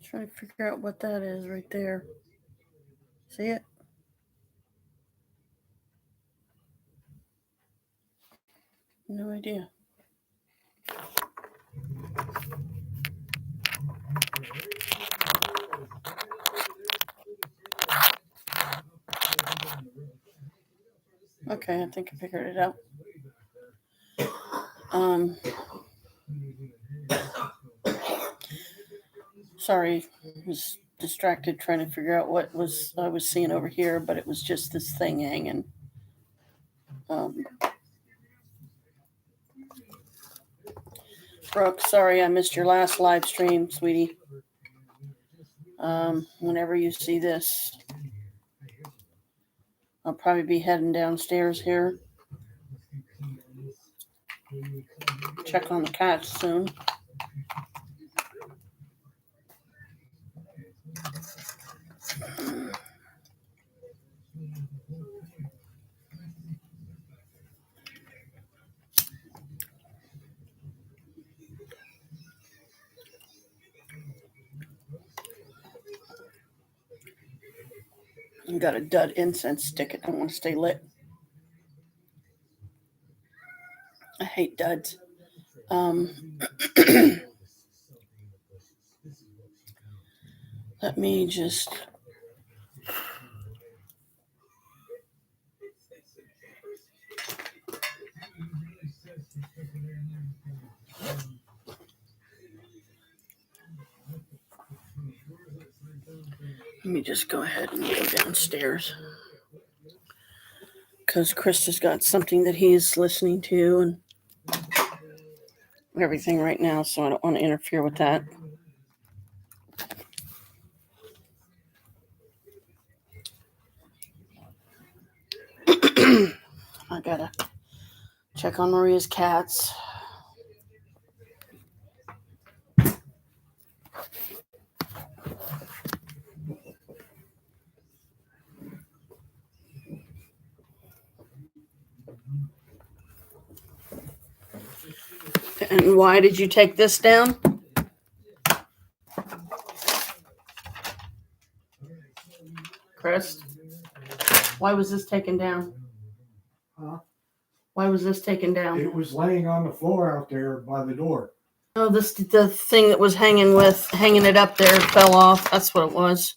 Trying to figure out what that is right there. See it? No idea. Okay, I think I figured it out. Sorry, I was distracted trying to figure out what I was seeing over here, but it was just this thing hanging. Brooke, sorry I missed your last live stream, sweetie. Whenever you see this, I'll probably be heading downstairs here. Check on the cats soon. I got a dud incense stick. It don't want to stay lit. I hate duds. Let me just... Let me just go ahead and go downstairs. Because Krista's got something that he's listening to and everything right now, so I don't want to interfere with that. I gotta check on Maria's cats. And why did you take this down? Chris, why was this taken down? Huh? Why was this taken down? It was laying on the floor out there by the door. Oh, the thing that was hanging it up there fell off. That's what it was.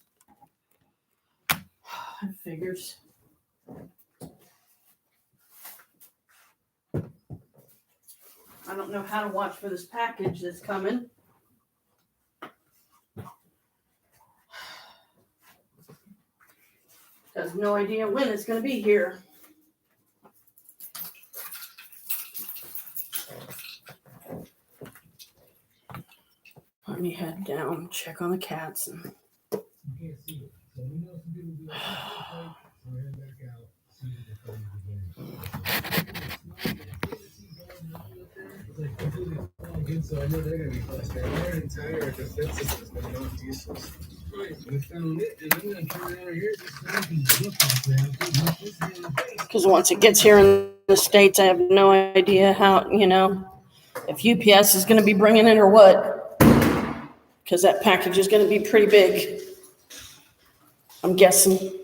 It figures. I don't know how to watch for this package that's coming. Has no idea when it's going to be here. Let me head down, check on the cats. And... So I know they're going to be frustrated. Their entire defense system is going to knock useless. We found it, and I'm going to turn it over here just so I can look. Because once it gets here in the States, I have no idea how, if UPS is going to be bringing it or what. Because that package is going to be pretty big. I'm guessing.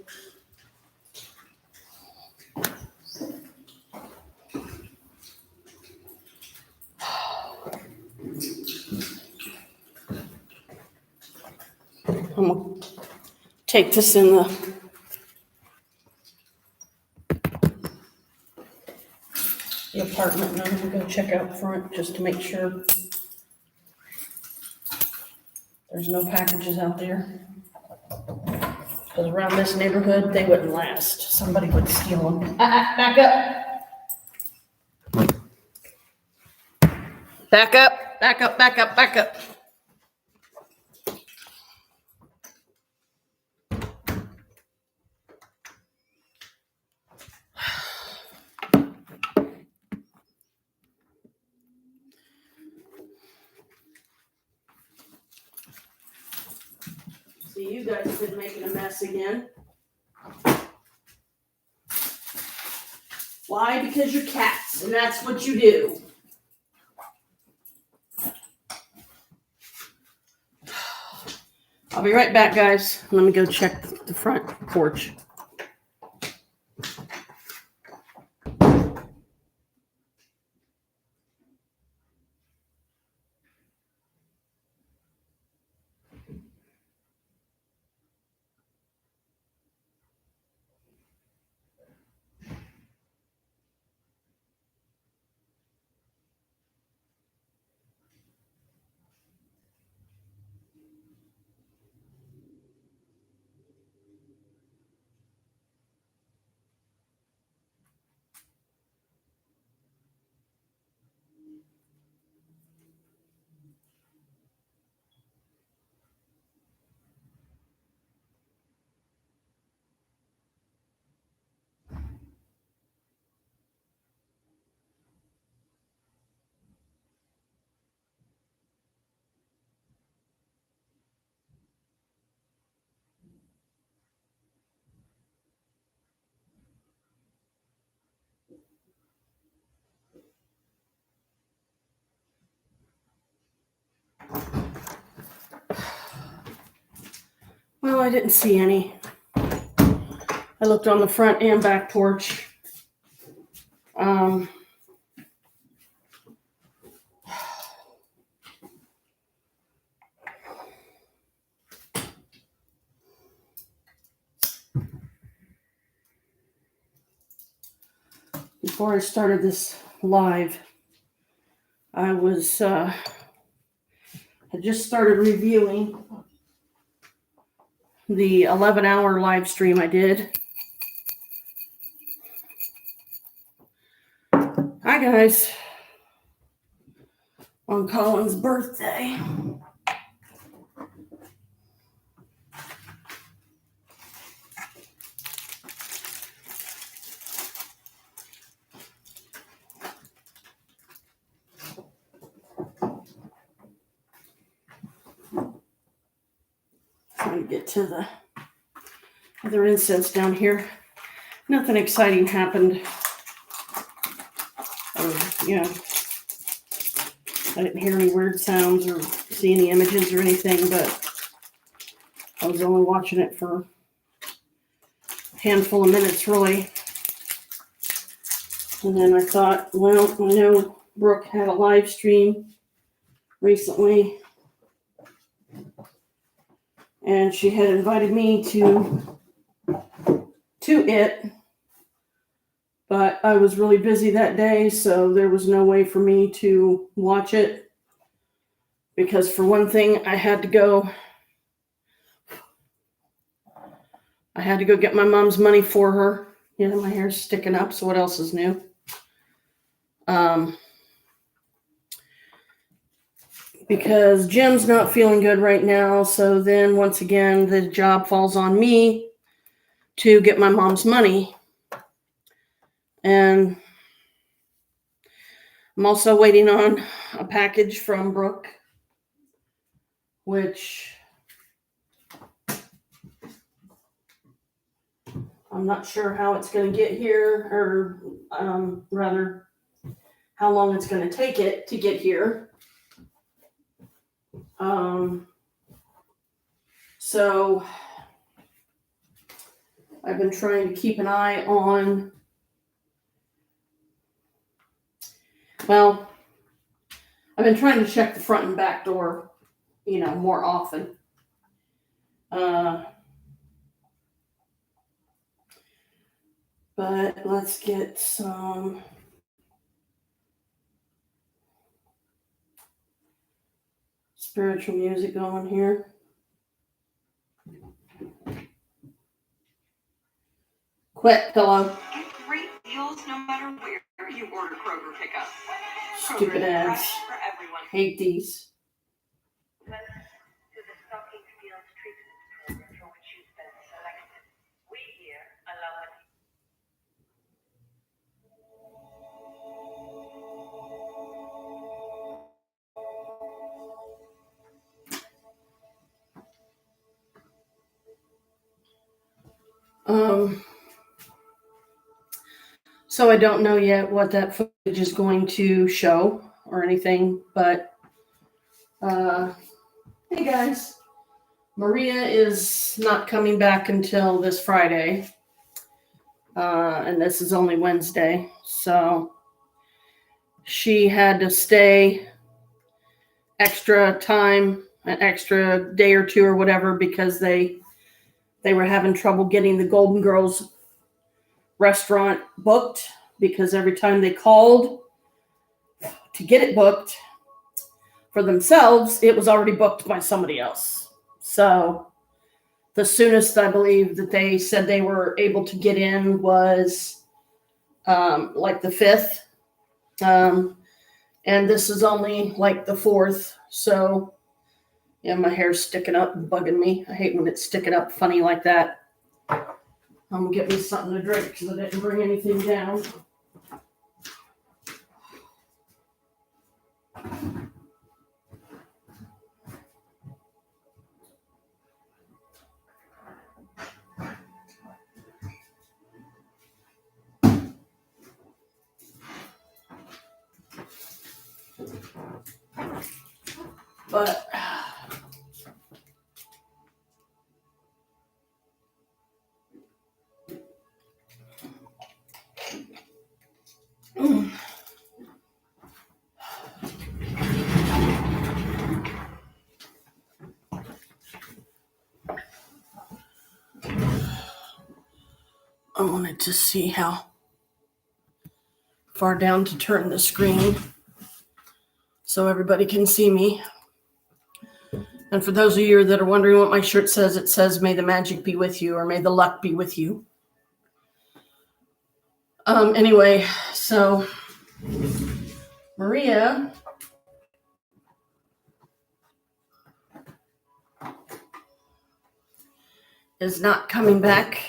I'm going to take this in the apartment, and I'm going to go check out front just to make sure there's no packages out there. Because around this neighborhood, they wouldn't last. Somebody would steal them. Back up. Back up, back up, back up, back up. you guys have been making a mess again. Why? Because you're cats, and that's what you do. I'll be right back, guys. Let me go check the front porch. Well, I didn't see any. I looked on the front and back porch. Before I started this live, I had just started reviewing the 11-hour live stream I did. Hi, guys. On Colin's birthday. Trying to get to the other incense down here. Nothing exciting happened. I didn't hear any weird sounds or see any images or anything, but I was only watching it for a handful of minutes, really. And then I thought, well, I know Brooke had a live stream recently, and she had invited me to it, but I was really busy that day, so there was no way for me to watch it, because for one thing, I had to go get my mom's money for her. You know, my hair's sticking up, so what else is new? Because Jim's not feeling good right now, so then once again, the job falls on me to get my mom's money. And I'm also waiting on a package from Brooke, which I'm not sure how it's going to get here, or rather, how long it's going to take it to get here. So I've been trying to keep an eye on, well, I've been trying to check the front and back door, more often. But let's get some spiritual music going here. Quit, pillow. Get great deals no matter where you order Kroger pickup. Stupid ads. For everyone. Hate these. To the stocking field treatment program for which you've been selected. We here allow it. So I don't know yet what that footage is going to show or anything, but hey guys, Maria is not coming back until this Friday, and this is only Wednesday, so she had to stay extra time, an extra day or two or whatever, because they were having trouble getting the Golden Girls restaurant booked, because every time they called to get it booked for themselves, it was already booked by somebody else. So the soonest I believe that they said they were able to get in was like the 5th. And this is only like the 4th. So yeah, my hair's sticking up and bugging me. I hate when it's sticking up funny like that. I'm gonna get me something to drink because I didn't bring anything down. But I wanted to see how far down to turn the screen so everybody can see me. And for those of you that are wondering what my shirt says, it says, "May the magic be with you," or "May the luck be with you." Anyway, so Maria is not coming back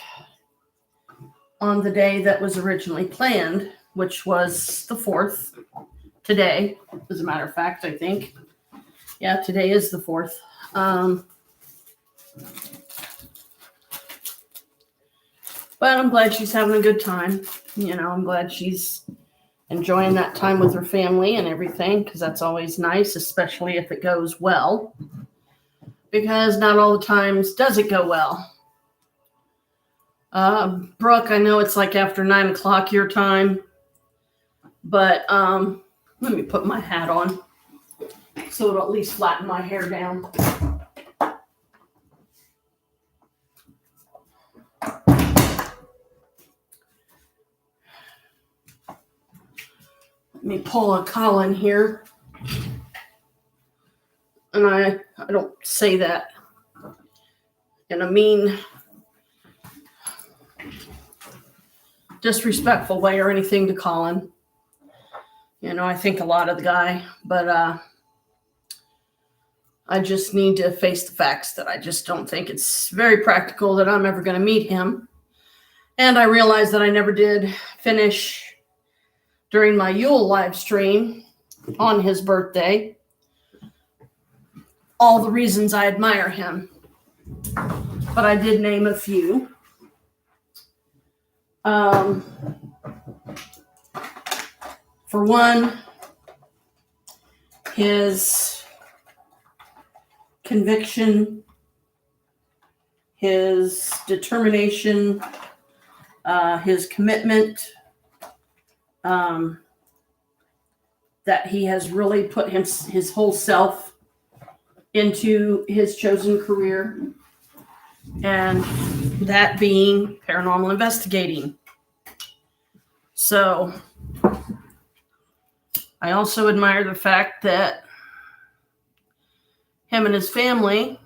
on the day that was originally planned, which was the 4th, today, as a matter of fact, I think. Yeah, today is the 4th. But I'm glad she's having a good time. You know, I'm glad she's enjoying that time with her family and everything, because that's always nice, especially if it goes well. Because not all the times does it go well. Brooke, I know it's like after 9 o'clock your time, but let me put my hat on so it'll at least flatten my hair down. Let me pull a Colin here. And I don't say that in a mean, disrespectful way or anything to Colin. You know, I think a lot of the guy, but I just need to face the facts that I just don't think it's very practical that I'm ever going to meet him. And I realized that I never did finish during my Yule live stream on his birthday all the reasons I admire him. But I did name a few. For one, his conviction, his determination, his commitment, that he has really put his whole self into his chosen career, and that being paranormal investigating. So I also admire the fact that him and his family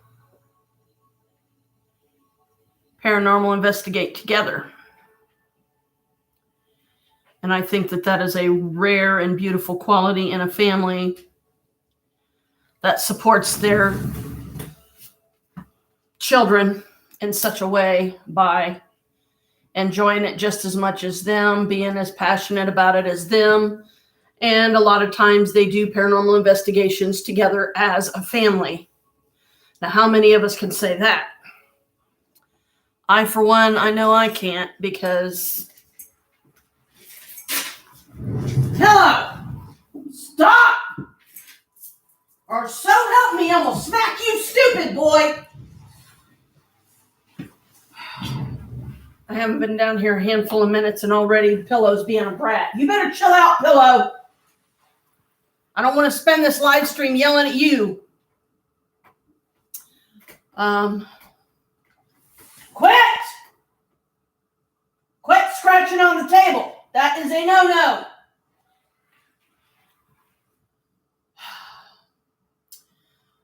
paranormal investigate together. And I think that that is a rare and beautiful quality in a family that supports their children in such a way by enjoying it just as much as them, being as passionate about it as them. And a lot of times they do paranormal investigations together as a family. Now, how many of us can say that? I, for one, I know I can't because. Hello! Stop! Or so help me, I'm gonna smack you, stupid boy! I haven't been down here a handful of minutes and already Pillow's being a brat. You better chill out, Pillow. I don't want to spend this live stream yelling at you. Quit! Quit scratching on the table. That is a no-no.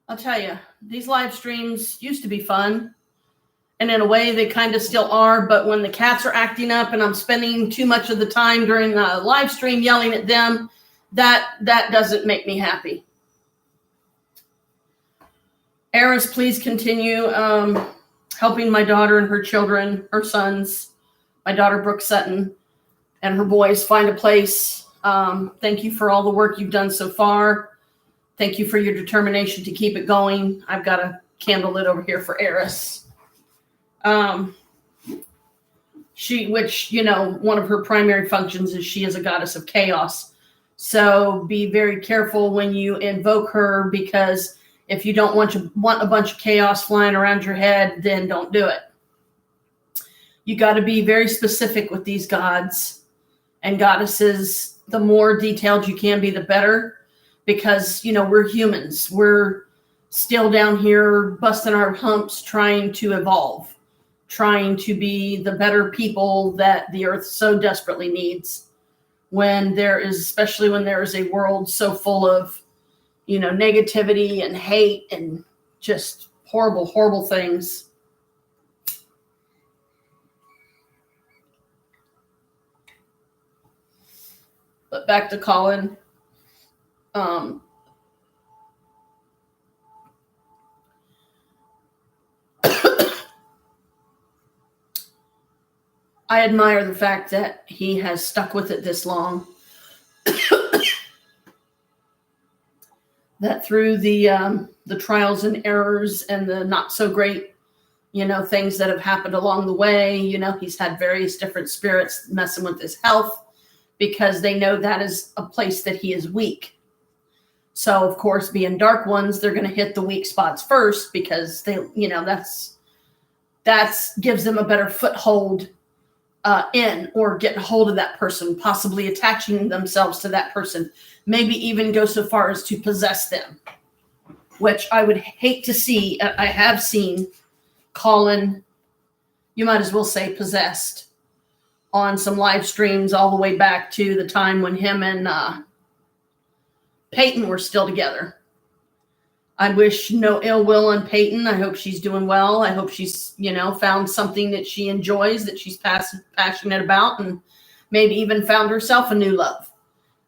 I'll tell you, these live streams used to be fun. And in a way, they kind of still are. But when the cats are acting up and I'm spending too much of the time during the live stream yelling at them, that doesn't make me happy. Eris, please continue helping my daughter and her children, her sons, my daughter Brooke Sutton, and her boys find a place. Thank you for all the work you've done so far. Thank you for your determination to keep it going. I've got a candle lit over here for Eris. Which, one of her primary functions is she is a goddess of chaos. So be very careful when you invoke her, because if you don't want a bunch of chaos flying around your head, then don't do it. You got to be very specific with these gods and goddesses. The more detailed you can be, the better, because, we're humans. We're still down here busting our humps, trying to evolve, trying to be the better people that the earth so desperately needs. Especially when there is a world so full of, negativity and hate and just horrible, horrible things. But back to Colin. I admire the fact that he has stuck with it this long. That through the trials and errors and the not so great, things that have happened along the way, he's had various different spirits messing with his health, because they know that is a place that he is weak. So, of course, being dark ones, they're going to hit the weak spots first, because they, that's gives them a better foothold in, or getting hold of that person, possibly attaching themselves to that person, maybe even go so far as to possess them, which I would hate to see. I have seen Colin, you might as well say possessed, on some live streams all the way back to the time when him and Peyton were still together. I wish no ill will on Peyton. I hope she's doing well. I hope she's, found something that she enjoys, that she's passionate about, and maybe even found herself a new love.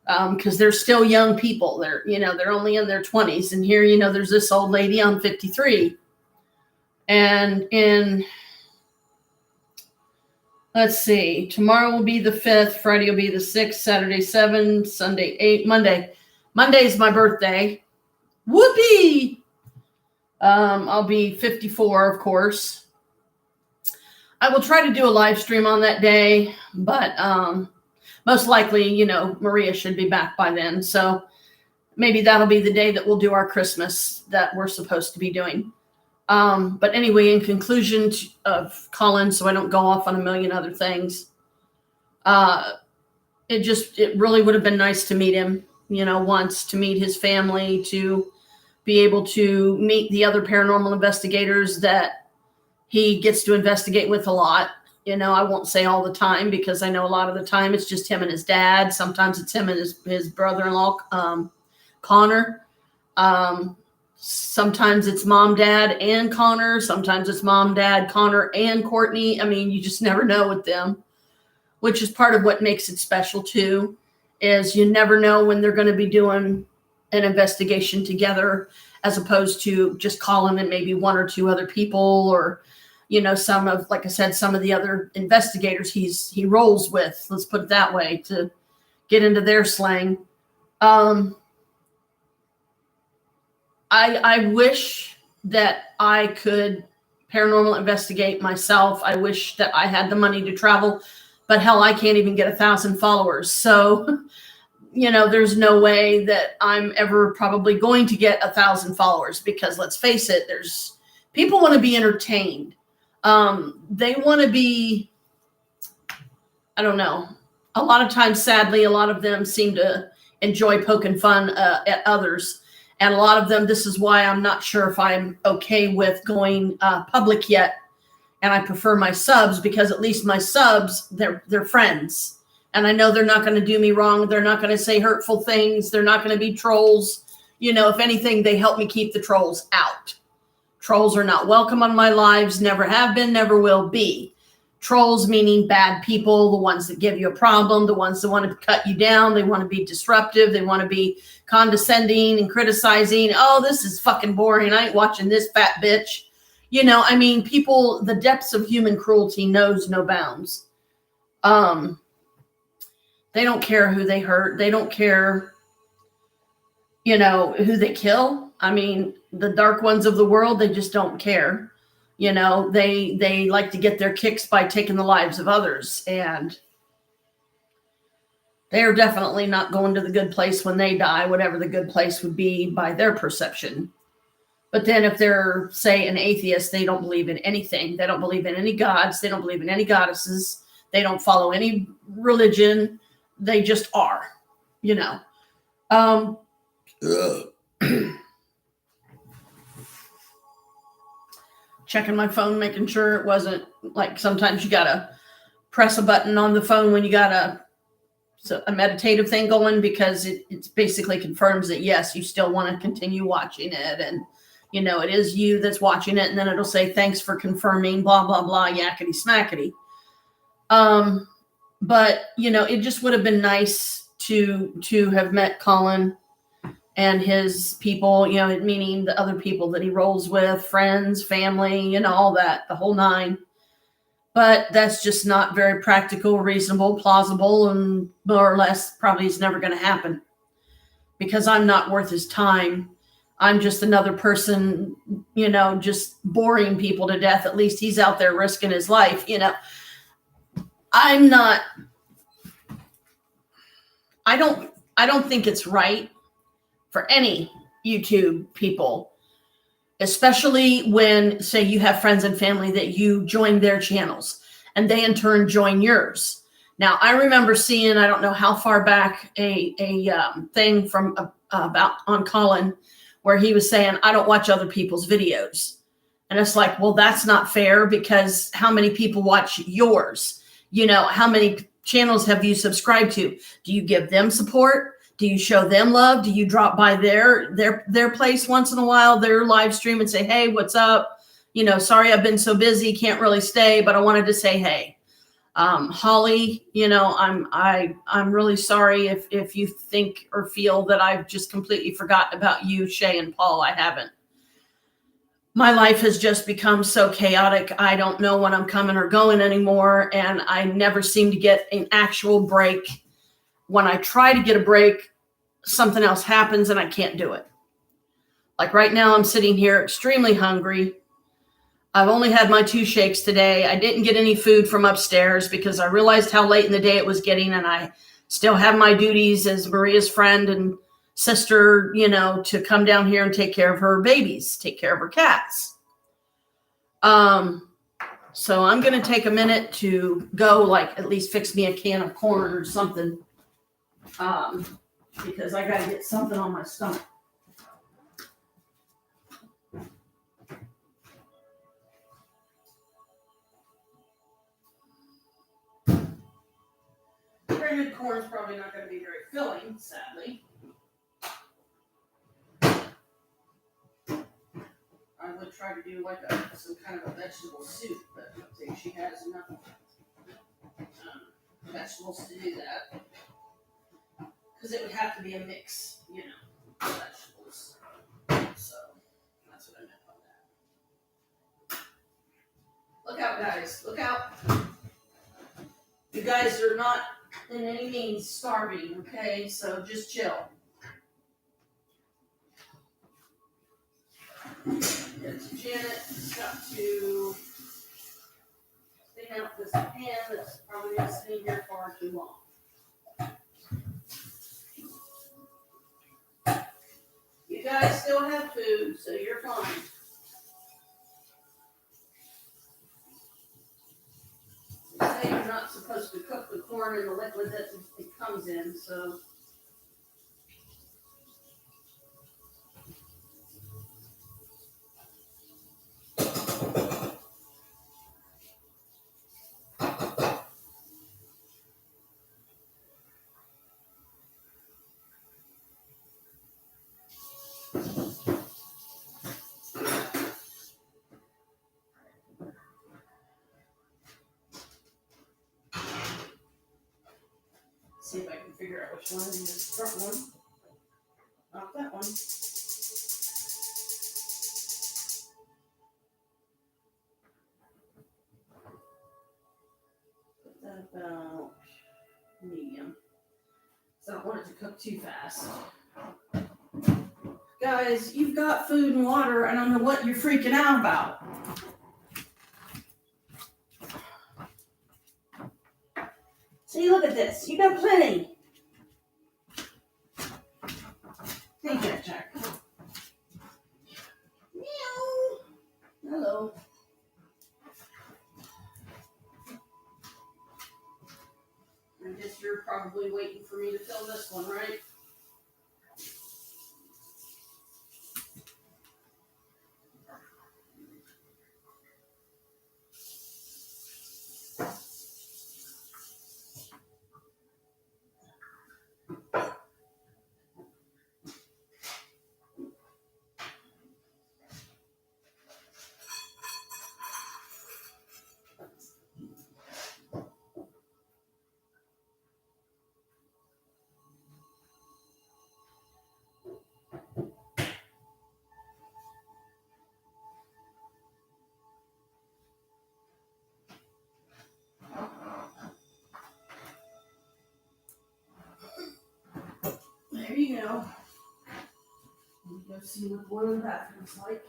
Because they're still young people. They're only in their 20s. And here, there's this old lady, I'm 53. And let's see, tomorrow will be the 5th, Friday will be the 6th, Saturday 7, Sunday 8, Monday. Monday's my birthday. Whoopee! I'll be 54, of course. I will try to do a live stream on that day, but most likely, Maria should be back by then. So maybe that'll be the day that we'll do our Christmas that we're supposed to be doing. But anyway, in conclusion of Colin, so I don't go off on a million other things, it really would have been nice to meet him, once, to meet his family, to be able to meet the other paranormal investigators that he gets to investigate with a lot. I won't say all the time, because I know a lot of the time it's just him and his dad. Sometimes it's him and his brother-in-law, Connor. Sometimes it's mom, dad, and Connor. Sometimes it's mom, dad, Connor, and Courtney. I mean, you just never know with them, which is part of what makes it special too, is you never know when they're going to be doing an investigation together, as opposed to just calling in maybe one or two other people, or, some of the other investigators he rolls with, let's put it that way, to get into their slang. I wish that I could paranormal investigate myself. I wish that I had the money to travel, but hell, I can't even get 1,000 followers. So, there's no way that I'm ever probably going to get 1,000 followers, because let's face it, people want to be entertained. They want to be, I don't know. A lot of times, sadly, a lot of them seem to enjoy poking fun at others. And a lot of them, this is why I'm not sure if I'm okay with going public yet. And I prefer my subs, because at least my subs, they're friends. And I know they're not going to do me wrong. They're not going to say hurtful things. They're not going to be trolls. If anything, they help me keep the trolls out. Trolls are not welcome on my lives, never have been, never will be. Trolls meaning bad people, the ones that give you a problem, the ones that want to cut you down, they want to be disruptive, they want to be condescending and criticizing. Oh, this is fucking boring. I ain't watching this fat bitch. People, the depths of human cruelty knows no bounds. They don't care who they hurt. They don't care, who they kill. The dark ones of the world, they just don't care. They like to get their kicks by taking the lives of others, and they're definitely not going to the good place when they die, whatever the good place would be by their perception. But then if they're, say, an atheist, they don't believe in anything. They don't believe in any gods. They don't believe in any goddesses. They don't follow any religion. They just are, Checking my phone, making sure it wasn't like, sometimes you gotta press a button on the phone when you got a meditative thing going, because it basically confirms that yes, you still want to continue watching it, and it is you that's watching it, and then it'll say thanks for confirming, blah blah blah, yakety smackety. But it just would have been nice to have met Colin and his people, meaning the other people that he rolls with, friends, family, all that, the whole nine. But that's just not very practical, reasonable, plausible, and more or less probably is never going to happen, because I'm not worth his time. I'm just another person, just boring people to death. At least he's out there risking his life, I'm not, I don't think it's right for any YouTube people, especially when, say, you have friends and family that you join their channels and they in turn join yours. Now, I remember seeing, I don't know how far back, a thing from about on Colin, where he was saying, I don't watch other people's videos. And it's like, well, that's not fair, because how many people watch yours? How many channels have you subscribed to? Do you give them support? Do you show them love? Do you drop by their place once in a while, their live stream, and say, hey, what's up? Sorry, I've been so busy, can't really stay, but I wanted to say, hey, Holly, I'm really sorry if you think or feel that I've just completely forgotten about you, Shay and Paul. I haven't. My life has just become so chaotic. I don't know when I'm coming or going anymore, and I never seem to get an actual break. When I try to get a break, something else happens and I can't do it. Like right now, I'm sitting here extremely hungry. I've only had my 2 shakes today. I didn't get any food from upstairs because I realized how late in the day it was getting, and I still have my duties as Maria's friend and sister, to come down here and take care of her babies, take care of her cats. So I'm going to take a minute to go, at least fix me a can of corn or something. Because I got to get something on my stomach. Granted, corn's probably not going to be very filling, sadly. I would try to do some kind of a vegetable soup, but I don't think she has enough vegetables to do that. Because it would have to be a mix, of vegetables. So, that's what I meant by that. Look out, guys. Look out. You guys are not in any means starving, okay? So just chill. It's Janet's got to clean out this pan that's probably been sitting here far too long. You guys still have food, so you're fine. They say you're not supposed to cook the corn in the liquid that it comes in, so. See if I can figure out which one is the front one. Not that one. Put that about medium. So I don't want it to cook too fast. Guys, you've got food and water. I don't know what you're freaking out about. See, look at this. You got plenty. Hey, Jack Jack. Meow. Hello. I guess you're probably waiting for me to fill this one, right? There you go. Go see what one of the bathrooms like.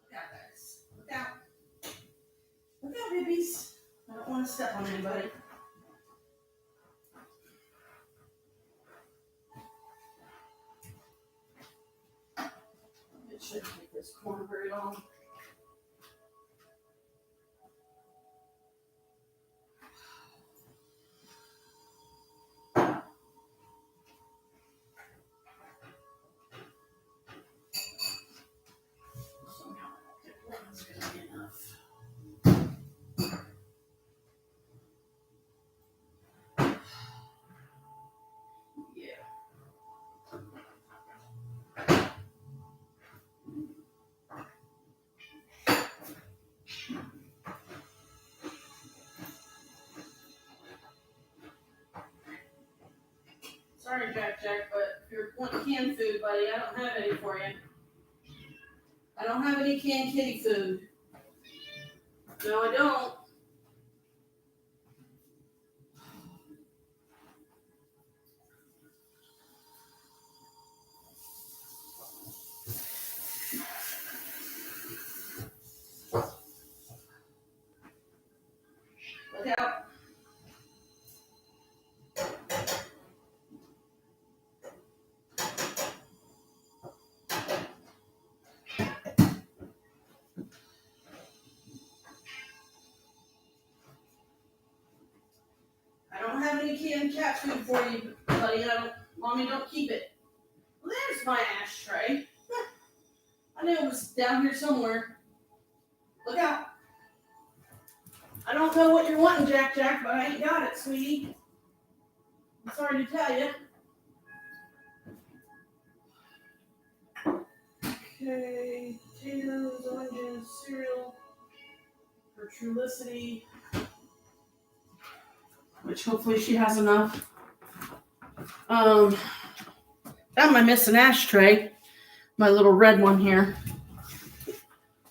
Look out, guys. Look out. Look out, babies. I don't want to step on anybody. It shouldn't take this corn very long. Somehow I don't think one's gonna be enough. Yeah. Sorry, Jack Jack, but if you're wanting canned food, buddy, I don't have any for you. I don't have any canned kitty food. No, I don't. Look out. I don't have any canned cat food for you, buddy. Mommy, don't keep it. Well, there's my ashtray. I knew it was down here somewhere. Look out. I don't know what you're wanting, Jack Jack, but I ain't got it, sweetie. I'm sorry to tell you. Okay, potatoes, oranges, cereal, her Trulicity, which hopefully she has enough. Found my missing ashtray, my little red one here.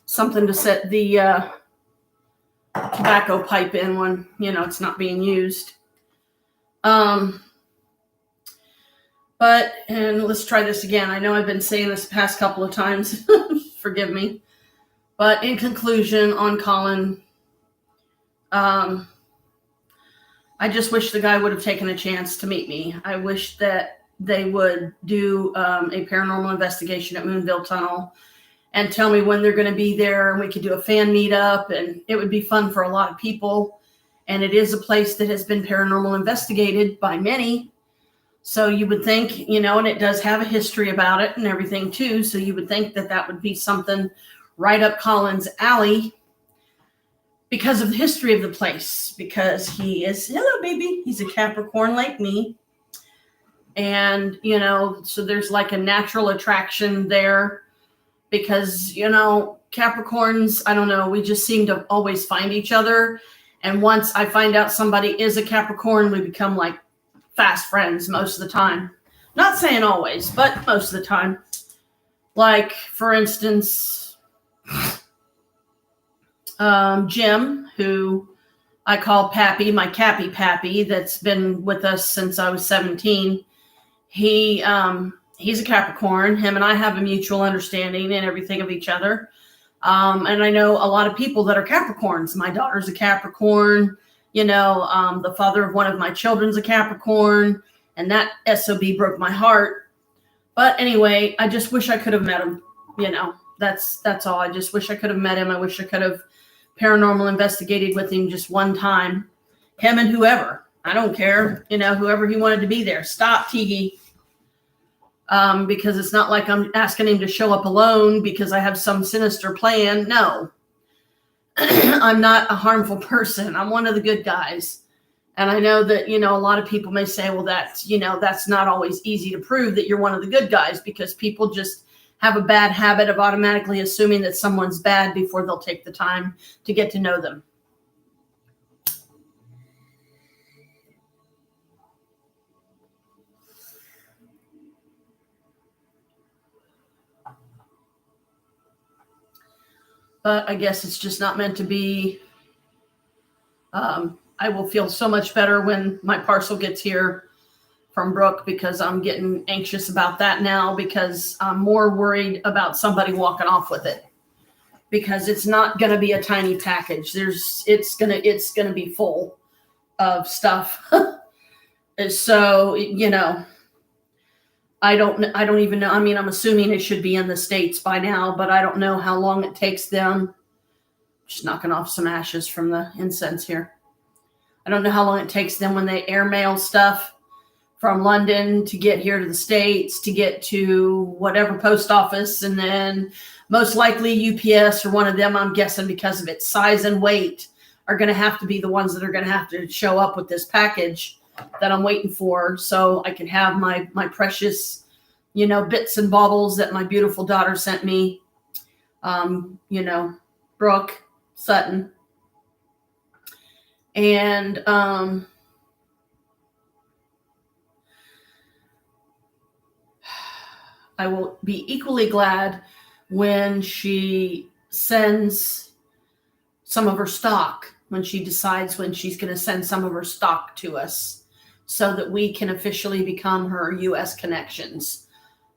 Something to set the tobacco pipe in when, it's not being used. But, and let's try this again. I know I've been saying this the past couple of times. Forgive me. But in conclusion, on Colin, I just wish the guy would have taken a chance to meet me. I wish that they would do a paranormal investigation at Moonville Tunnel and tell me when they're going to be there, and we could do a fan meetup, and it would be fun for a lot of people. And it is a place that has been paranormal investigated by many. So you would think, and it does have a history about it and everything too. So you would think that that would be something right up Colin's alley because of the history of the place, because he is, hello baby, he's a Capricorn like me. And, so there's like a natural attraction there because, Capricorns, I don't know, we just seem to always find each other. And once I find out somebody is a Capricorn, we become like fast friends most of the time. Not saying always, but most of the time. Like, for instance, Jim, who I call Pappy, my Cappy Pappy, that's been with us since I was 17. He's a Capricorn. Him and I have a mutual understanding and everything of each other. And I know a lot of people that are Capricorns. My daughter's a Capricorn. The father of one of my children's a Capricorn. And that SOB broke my heart. But anyway, I just wish I could have met him. That's all. I just wish I could have met him. I wish I could have paranormal investigated with him just one time. Him and whoever. I don't care. Whoever he wanted to be there. Stop, Tiggy. Because it's not like I'm asking him to show up alone because I have some sinister plan. No. I'm not a harmful person. I'm one of the good guys. And I know that, a lot of people may say, well, that's not always easy to prove that you're one of the good guys because people just have a bad habit of automatically assuming that someone's bad before they'll take the time to get to know them. But I guess it's just not meant to be. I will feel so much better when my parcel gets here from Brooke because I'm getting anxious about that now because I'm more worried about somebody walking off with it because it's not going to be a tiny package. It's going to be full of stuff. So, I don't even know. I mean, I'm assuming it should be in the States by now, but I don't know how long it takes them. Just knocking off some ashes from the incense here. I don't know how long it takes them when they airmail stuff from London to get here to the States, to get to whatever post office, and then most likely UPS or one of them, I'm guessing because of its size and weight, are going to have to be the ones that are going to have to show up with this package that I'm waiting for so I can have my precious, bits and baubles that my beautiful daughter sent me, Brooke Sutton. And I will be equally glad when she sends some of her stock, when she decides when she's going to send some of her stock to us so that we can officially become her U.S. connections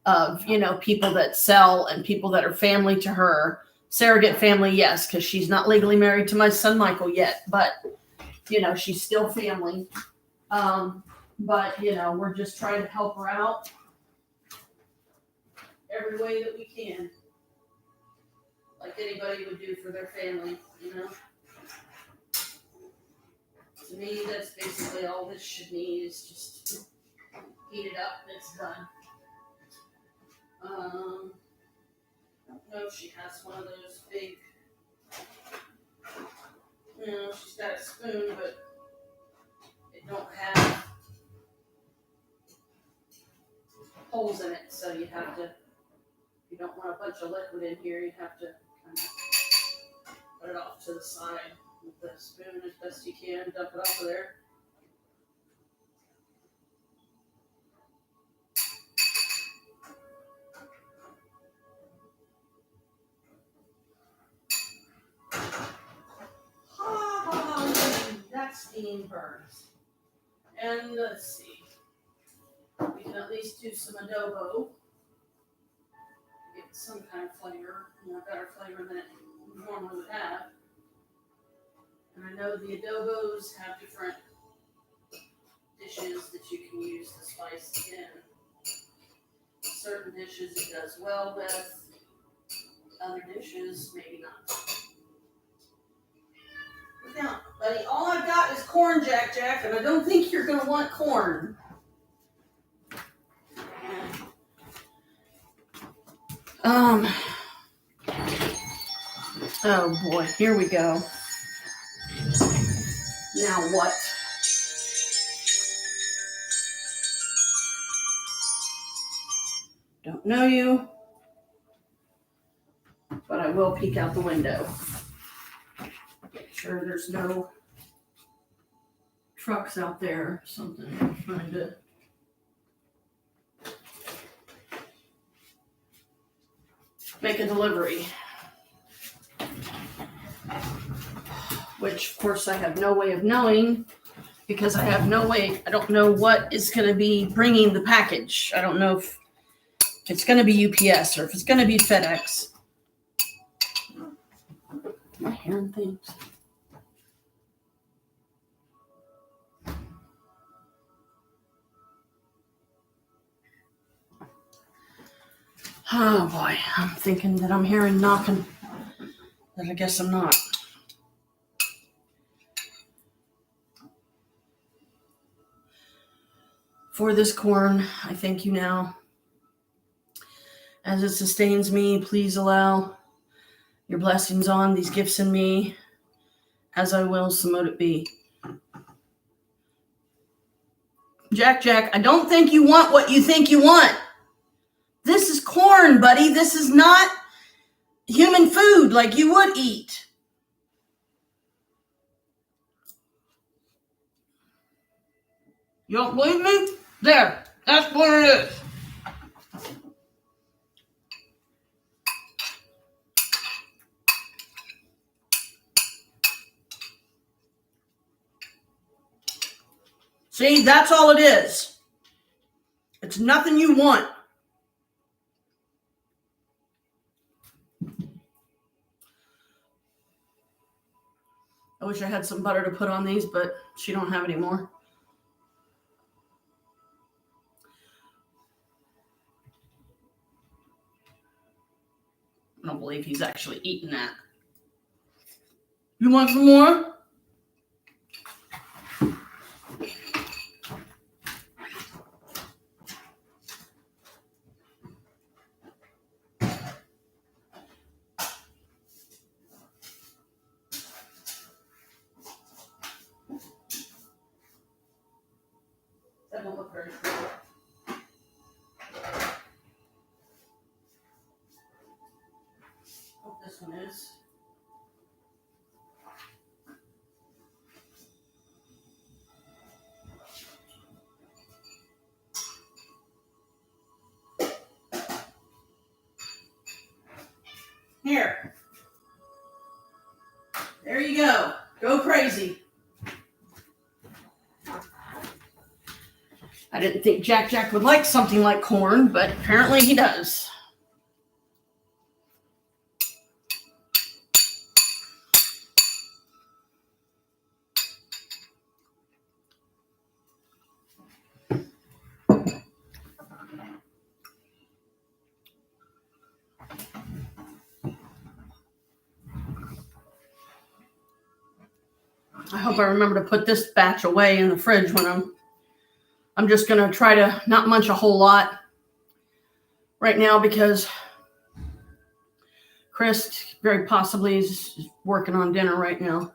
of, people that sell and people that are family to her. Surrogate family, yes, because she's not legally married to my son Michael yet, but, she's still family. But, we're just trying to help her out every way that we can. Like anybody would do for their family, To me, that's basically all this should need is just heat it up and it's done. I don't know if she has one of those big, she's got a spoon, but it don't have holes in it, so you have to, if you don't want a bunch of liquid in here, you have to kind of put it off to the side. with the spoon as best you can, dump it off of there. That steam burns. And let's see. We can at least do some adobo. Get some kind of flavor, better flavor than it normally would have. And I know the adobos have different dishes that you can use the spice in. Certain dishes it does well with, other dishes maybe not. Now, buddy, all I've got is corn, Jack, and I don't think you're going to want corn. Oh boy, here we go. Now what? Don't know you, but I will peek out the window. Make sure there's no trucks out there or something trying to make a delivery. Which, of course, I have no way of knowing because I don't know what is going to be bringing the package. I don't know if it's going to be UPS or if it's going to be FedEx. Am I hearing things? Oh boy, I'm thinking that I'm hearing knocking, but I guess I'm not. For this corn, I thank you now. As it sustains me, please allow your blessings on these gifts in me, as I will, so mote it be. Jack, I don't think you want what you think you want. This is corn, buddy. This is not human food like you would eat. You don't believe me? There. That's what it is. See, that's all it is. It's nothing you want. I wish I had some butter to put on these, but she don't have any more. I don't believe he's actually eating that. You want some more? That don't look very good. Oh, this one is. Here. There you go. Go crazy. I didn't think Jack would like something like corn, but apparently he does. I hope I remember to put this batch away in the fridge when I'm just going to try to not munch a whole lot right now because Chris very possibly is working on dinner right now.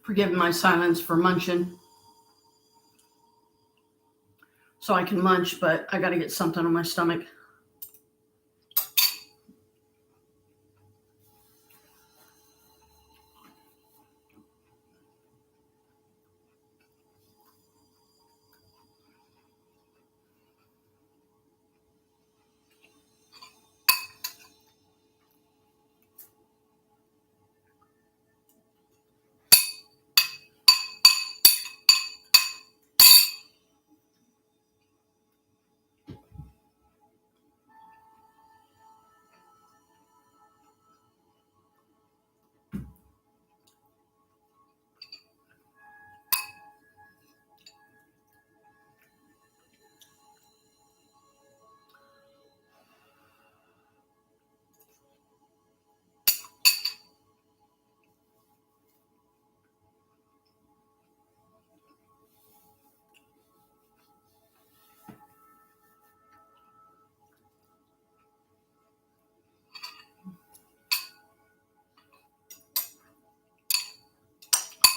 Forgive my silence for munching. So I can munch, but I got to get something on my stomach.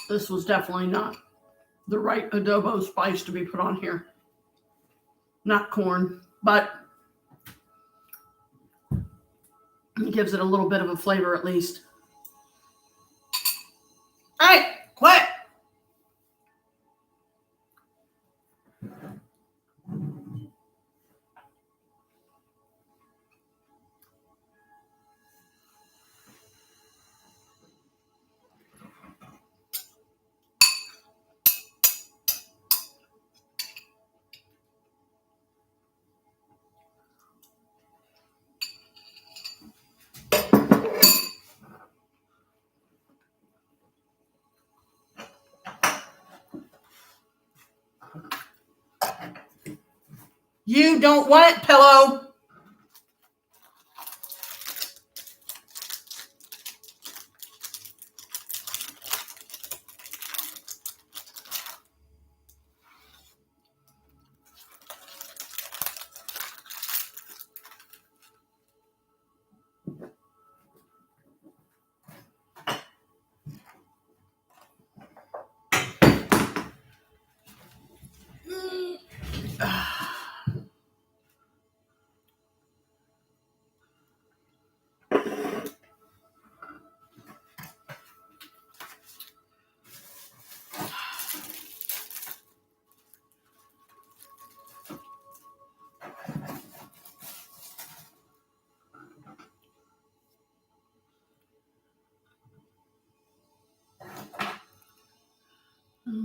This was definitely not the right adobo spice to be put on here. Not corn, but it gives it a little bit of a flavor at least. All right, quit. You don't want it, pillow.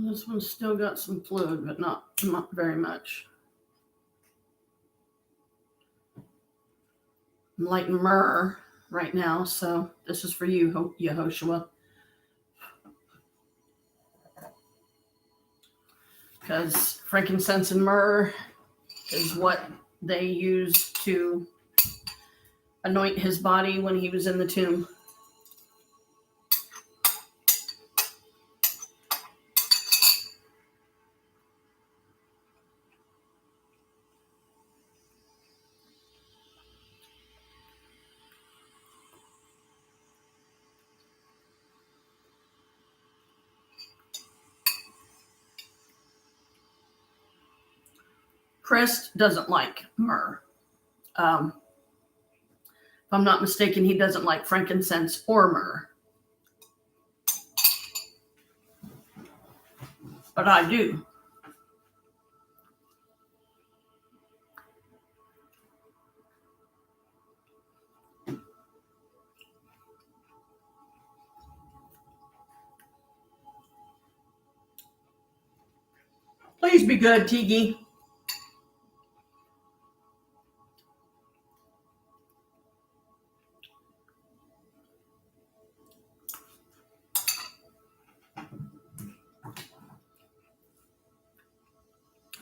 This one's still got some fluid, but not very much. I'm lighting myrrh right now, so this is for you, Yehoshua. Because frankincense and myrrh is what they used to anoint his body when he was in the tomb. Chris doesn't like myrrh. If I'm not mistaken, he doesn't like frankincense or myrrh. But I do. Please be good, Tiki.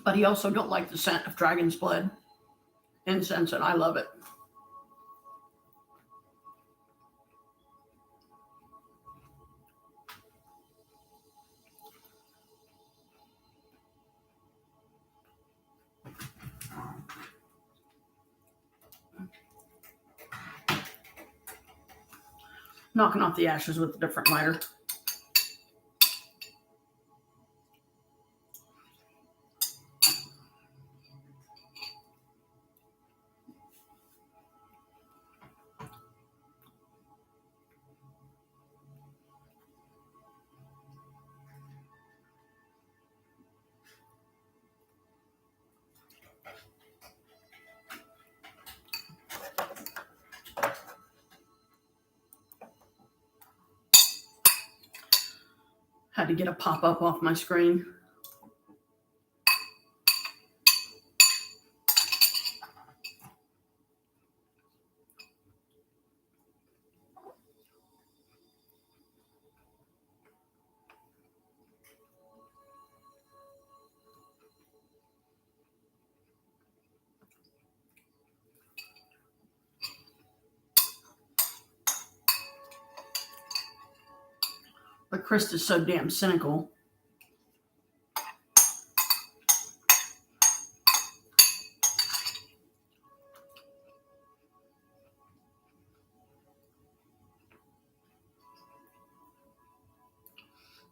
But he also don't like the scent of dragon's blood incense, and I love it. Knocking off the ashes with a different lighter. Had to get a pop-up off my screen. But Krista's so damn cynical.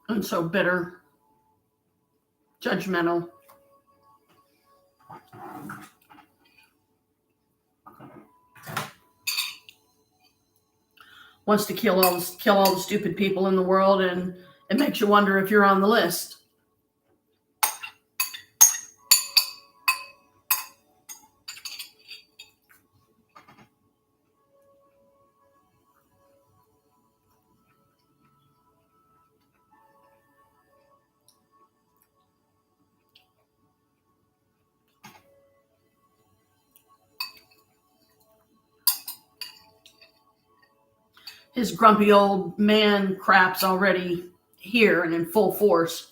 And so bitter, judgmental. Wants to kill all the stupid people in the world, and it makes you wonder if you're on the list. His grumpy old man crap's already here and in full force.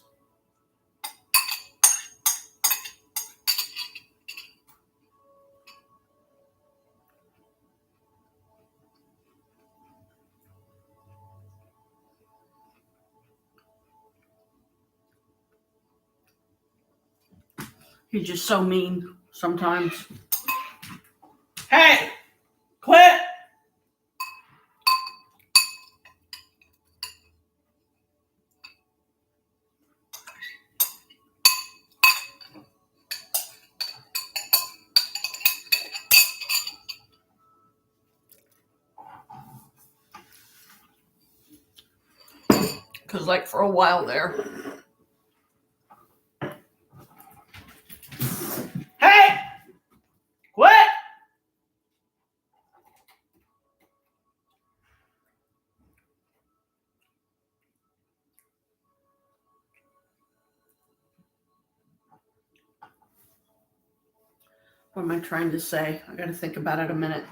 He's just so mean sometimes. Hey, quit! Because like for a while there. Hey! Quit! What am I trying to say? I got to think about it a minute.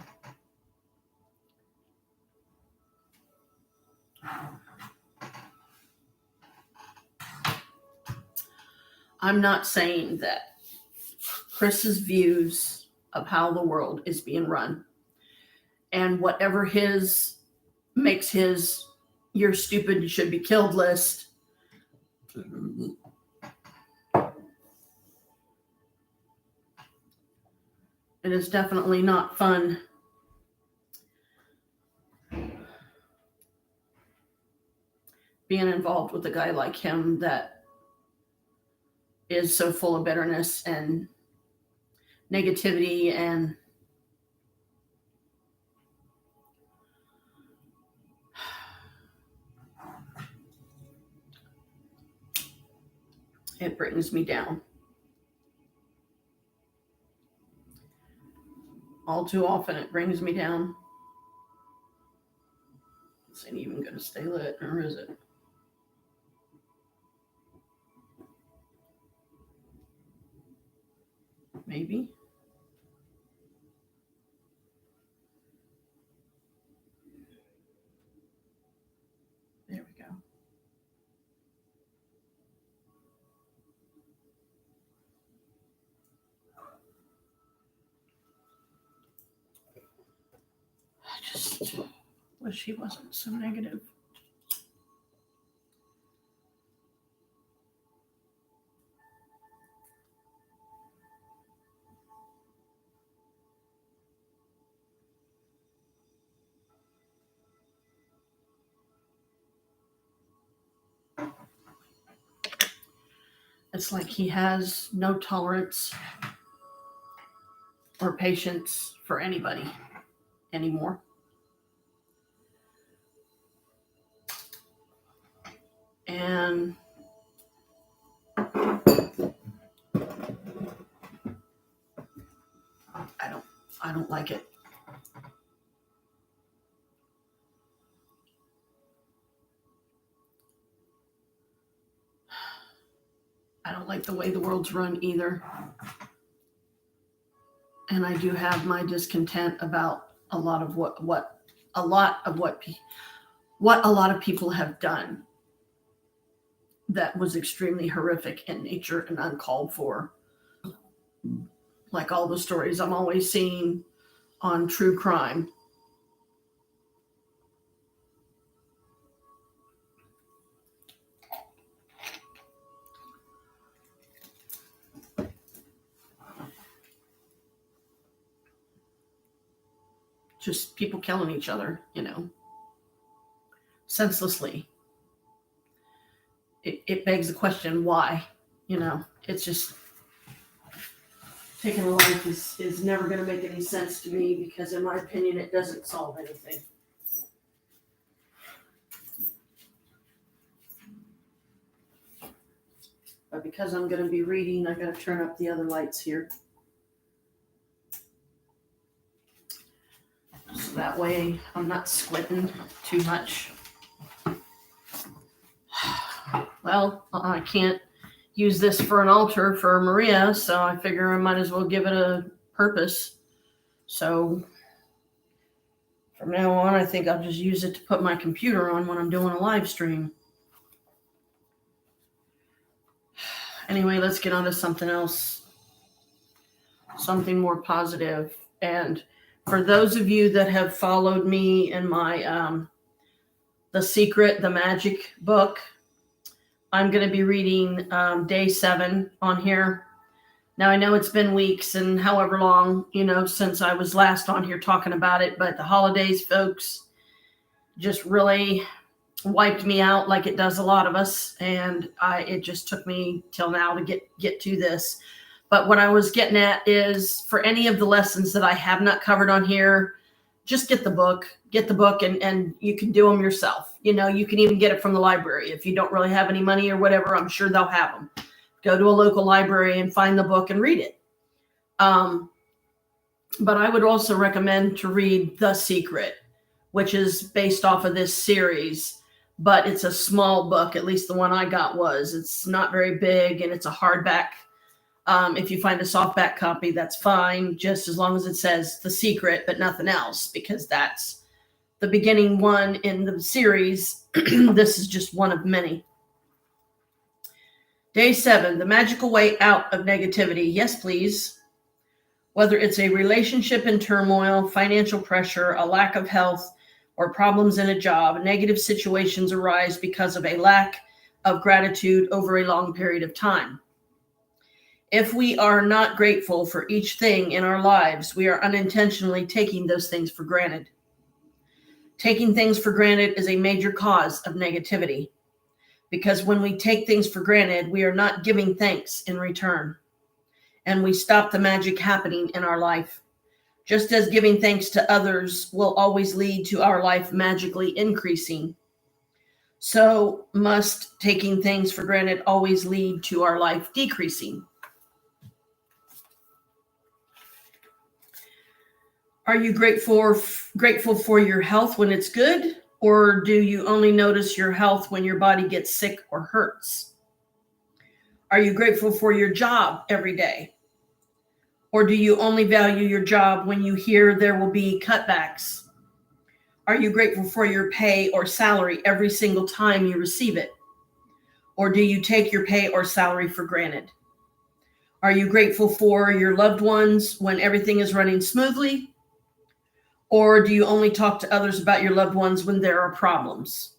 I'm not saying that Chris's views of how the world is being run and whatever his makes his "you're stupid, you should be killed" list. It is definitely not fun. Being involved with a guy like him that is so full of bitterness and negativity, and it brings me down. All too often it brings me down. This ain't even going to stay lit, or is it? Maybe. There we go. I just wish he wasn't so negative. It's like he has no tolerance or patience for anybody anymore. And I don't like it. like the way the world's run either. And I do have my discontent about a lot of what a lot of people have done that was extremely horrific in nature and uncalled for. Like all the stories I'm always seeing on true crime. Just people killing each other, senselessly. It begs the question, why? It's just taking a life is never going to make any sense to me because, in my opinion, it doesn't solve anything. But because I'm going to be reading, I got to turn up the other lights here. So that way I'm not squinting too much. Well, I can't use this for an altar for Maria, so I figure I might as well give it a purpose. So from now on, I think I'll just use it to put my computer on when I'm doing a live stream. Anyway, let's get on to something else, something more positive. And for those of you that have followed me in my The Secret, the Magic book, I'm going to be reading day 7 on here. Now, I know it's been weeks and however long, since I was last on here talking about it, but the holidays, folks, just really wiped me out like it does a lot of us. And it just took me till now to get to this. But what I was getting at is, for any of the lessons that I have not covered on here, just get the book and you can do them yourself. You can even get it from the library. If you don't really have any money or whatever, I'm sure they'll have them. Go to a local library and find the book and read it. But I would also recommend to read The Secret, which is based off of this series, but it's a small book. At least the one I got was. It's not very big and it's a hardback. If you find a softback copy, that's fine, just as long as it says The Secret, but nothing else, because that's the beginning one in the series. This is just one of many. Day 7, the magical way out of negativity. Yes, please. Whether it's a relationship in turmoil, financial pressure, a lack of health, or problems in a job, negative situations arise because of a lack of gratitude over a long period of time. If we are not grateful for each thing in our lives, we are unintentionally taking those things for granted. Taking things for granted is a major cause of negativity, because when we take things for granted, we are not giving thanks in return, and we stop the magic happening in our life. Just as giving thanks to others will always lead to our life magically increasing, so must taking things for granted always lead to our life decreasing. Are you grateful for your health when it's good, or do you only notice your health when your body gets sick or hurts? Are you grateful for your job every day, or do you only value your job when you hear there will be cutbacks? Are you grateful for your pay or salary every single time you receive it, or do you take your pay or salary for granted? Are you grateful for your loved ones when everything is running smoothly? Or do you only talk to others about your loved ones when there are problems?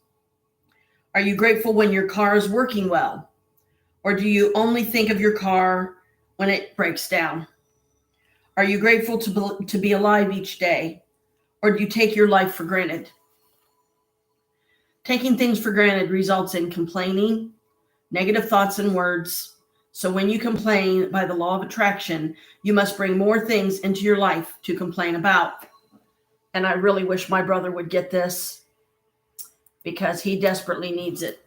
Are you grateful when your car is working well? Or do you only think of your car when it breaks down? Are you grateful to be alive each day? Or do you take your life for granted? Taking things for granted results in complaining, negative thoughts and words. So when you complain, by the law of attraction, you must bring more things into your life to complain about. And I really wish my brother would get this, because he desperately needs it.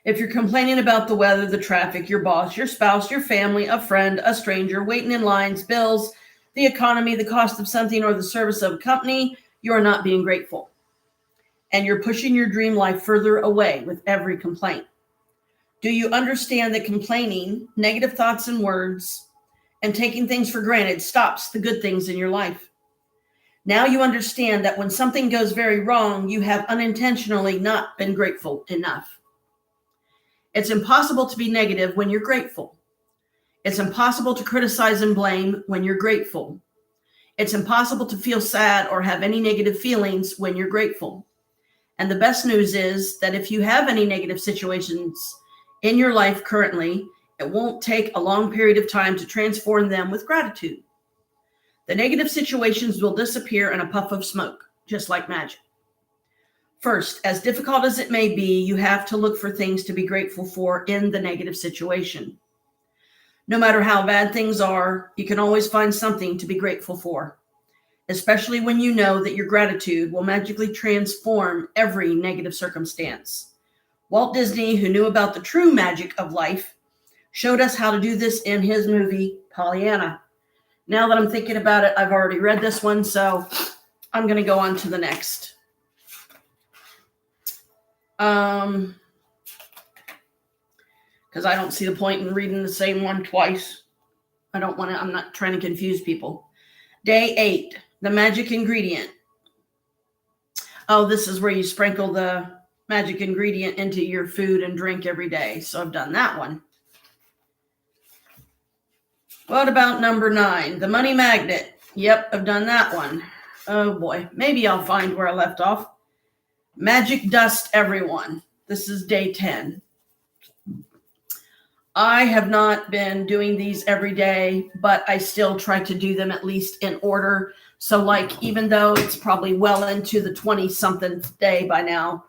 If you're complaining about the weather, the traffic, your boss, your spouse, your family, a friend, a stranger, waiting in lines, bills, the economy, the cost of something, or the service of a company, you are not being grateful. And you're pushing your dream life further away with every complaint. Do you understand that complaining, negative thoughts and words, and taking things for granted stops the good things in your life? Now you understand that when something goes very wrong, you have unintentionally not been grateful enough. It's impossible to be negative when you're grateful. It's impossible to criticize and blame when you're grateful. It's impossible to feel sad or have any negative feelings when you're grateful. And the best news is that if you have any negative situations in your life currently, it won't take a long period of time to transform them with gratitude. The negative situations will disappear in a puff of smoke, just like magic. First, as difficult as it may be, you have to look for things to be grateful for in the negative situation. No matter how bad things are, you can always find something to be grateful for, especially when you know that your gratitude will magically transform every negative circumstance. Walt Disney, who knew about the true magic of life, showed us how to do this in his movie, Pollyanna. Now that I'm thinking about it, I've already read this one, so I'm going to go on to the next. Because I don't see the point in reading the same one twice. I'm not trying to confuse people. Day 8, the magic ingredient. Oh, this is where you sprinkle the magic ingredient into your food and drink every day. So I've done that one. What about number 9, the money magnet? Yep, I've done that one. Oh boy, maybe I'll find where I left off. Magic dust, everyone. This is day 10. I have not been doing these every day, but I still try to do them at least in order. So like, even though it's probably well into the 20-something day by now,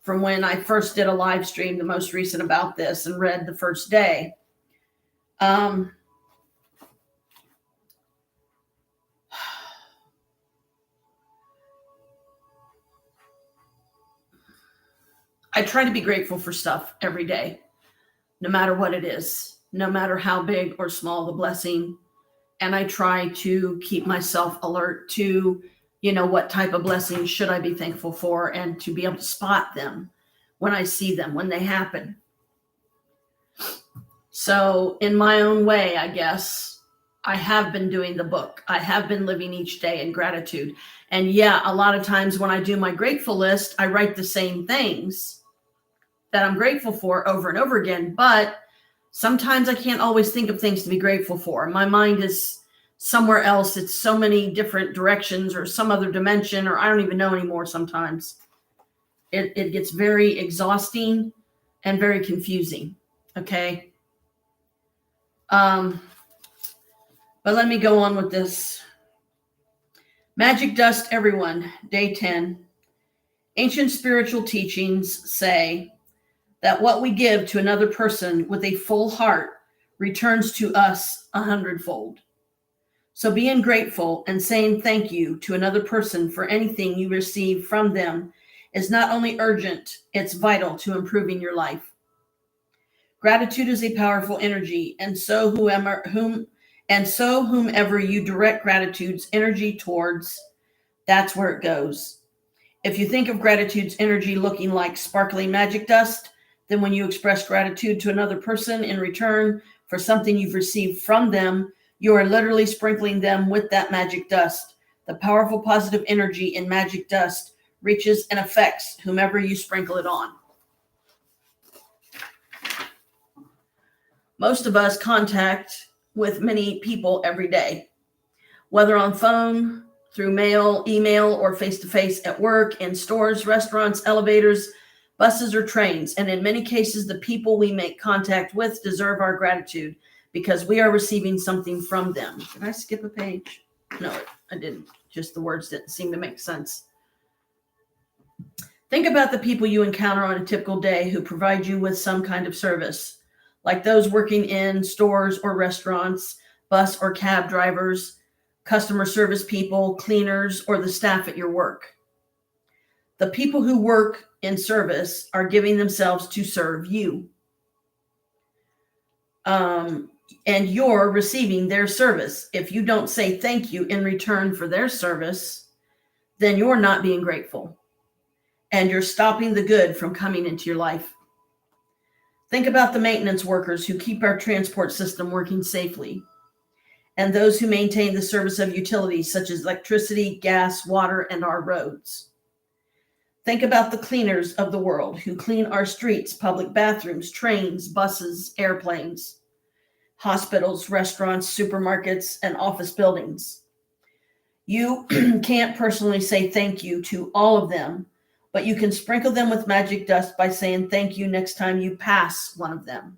from when I first did a live stream, the most recent about this, and read the first day. I try to be grateful for stuff every day, no matter what it is, no matter how big or small the blessing. And I try to keep myself alert to, what type of blessings should I be thankful for, and to be able to spot them when I see them, when they happen. So in my own way, I guess, I have been doing the book. I have been living each day in gratitude. And yeah, a lot of times when I do my grateful list, I write the same things that I'm grateful for over and over again. But sometimes I can't always think of things to be grateful for. My mind is somewhere else. It's so many different directions or some other dimension, or I don't even know anymore sometimes. It gets very exhausting and very confusing. Okay. But let me go on with this. Magic dust, everyone. Day 10. Ancient spiritual teachings say that what we give to another person with a full heart returns to us 100-fold. So being grateful and saying thank you to another person for anything you receive from them is not only urgent, it's vital to improving your life. Gratitude is a powerful energy, and so whomever you direct gratitude's energy towards, that's where it goes. If you think of gratitude's energy looking like sparkling magic dust, then when you express gratitude to another person in return for something you've received from them, you are literally sprinkling them with that magic dust. The powerful positive energy in magic dust reaches and affects whomever you sprinkle it on. Most of us contact with many people every day, whether on phone, through mail, email, or face-to-face at work, in stores, restaurants, elevators, buses, or trains. And in many cases, the people we make contact with deserve our gratitude because we are receiving something from them. Did I skip a page? No, I didn't. Just the words didn't seem to make sense. Think about the people you encounter on a typical day who provide you with some kind of service, like those working in stores or restaurants, bus or cab drivers, customer service people, cleaners, or the staff at your work. The people who work in service are giving themselves to serve you. And you're receiving their service. If you don't say thank you in return for their service, then you're not being grateful. And you're stopping the good from coming into your life. Think about the maintenance workers who keep our transport system working safely, and those who maintain the service of utilities such as electricity, gas, water, and our roads. Think about the cleaners of the world who clean our streets, public bathrooms, trains, buses, airplanes, hospitals, restaurants, supermarkets, and office buildings. You can't personally say thank you to all of them, but you can sprinkle them with magic dust by saying thank you next time you pass one of them.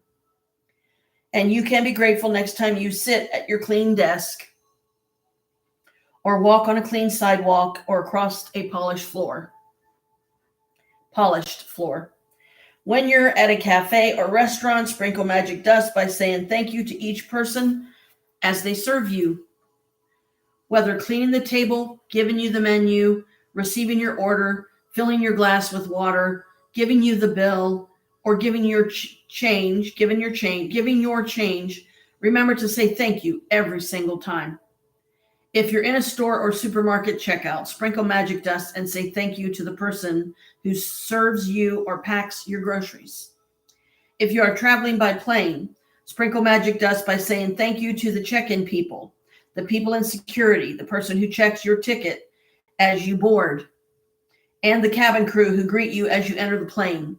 And you can be grateful next time you sit at your clean desk or walk on a clean sidewalk or across a polished floor. When you're at a cafe or restaurant, sprinkle magic dust by saying thank you to each person as they serve you. Whether cleaning the table, giving you the menu, receiving your order, filling your glass with water, giving you the bill, or giving your change, remember to say thank you every single time. If you're in a store or supermarket checkout, sprinkle magic dust and say thank you to the person who serves you or packs your groceries. If you are traveling by plane, sprinkle magic dust by saying thank you to the check-in people, the people in security, the person who checks your ticket as you board, and the cabin crew who greet you as you enter the plane.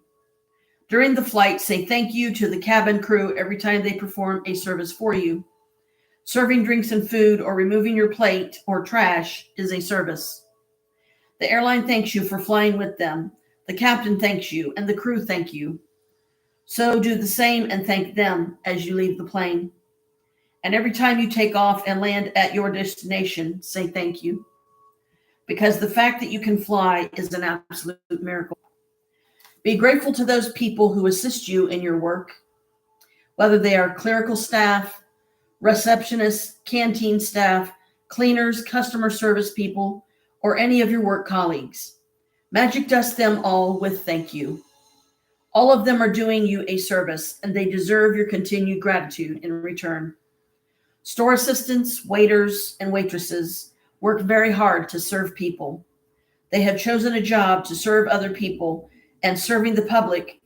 During the flight, say thank you to the cabin crew every time they perform a service for you. Serving drinks and food or removing your plate or trash is a service. The airline thanks you for flying with them. The captain thanks you, and the crew thank you. So do the same and thank them as you leave the plane. And every time you take off and land at your destination, say thank you. Because the fact that you can fly is an absolute miracle. Be grateful to those people who assist you in your work, whether they are clerical staff, receptionists, canteen staff, cleaners, customer service people, or any of your work colleagues. Magic dust them all with thank you. All of them are doing you a service, and they deserve your continued gratitude in return. Store assistants, waiters, and waitresses work very hard to serve people. They have chosen a job to serve other people, and serving the public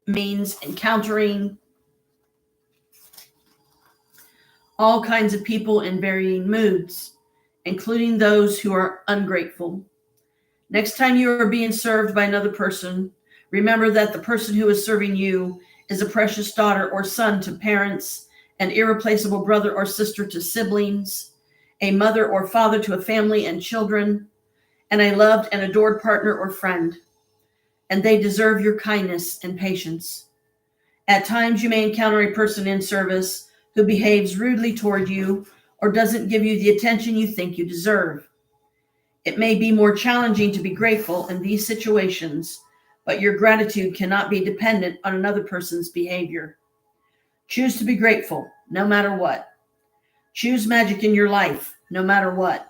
means encountering all kinds of people in varying moods, including those who are ungrateful. Next time you are being served by another person, remember that the person who is serving you is a precious daughter or son to parents, an irreplaceable brother or sister to siblings, a mother or father to a family and children, and a loved and adored partner or friend. And they deserve your kindness and patience. At times you may encounter a person in service who behaves rudely toward you or doesn't give you the attention you think you deserve. It may be more challenging to be grateful in these situations, but your gratitude cannot be dependent on another person's behavior. Choose to be grateful, no matter what. Choose magic in your life, no matter what.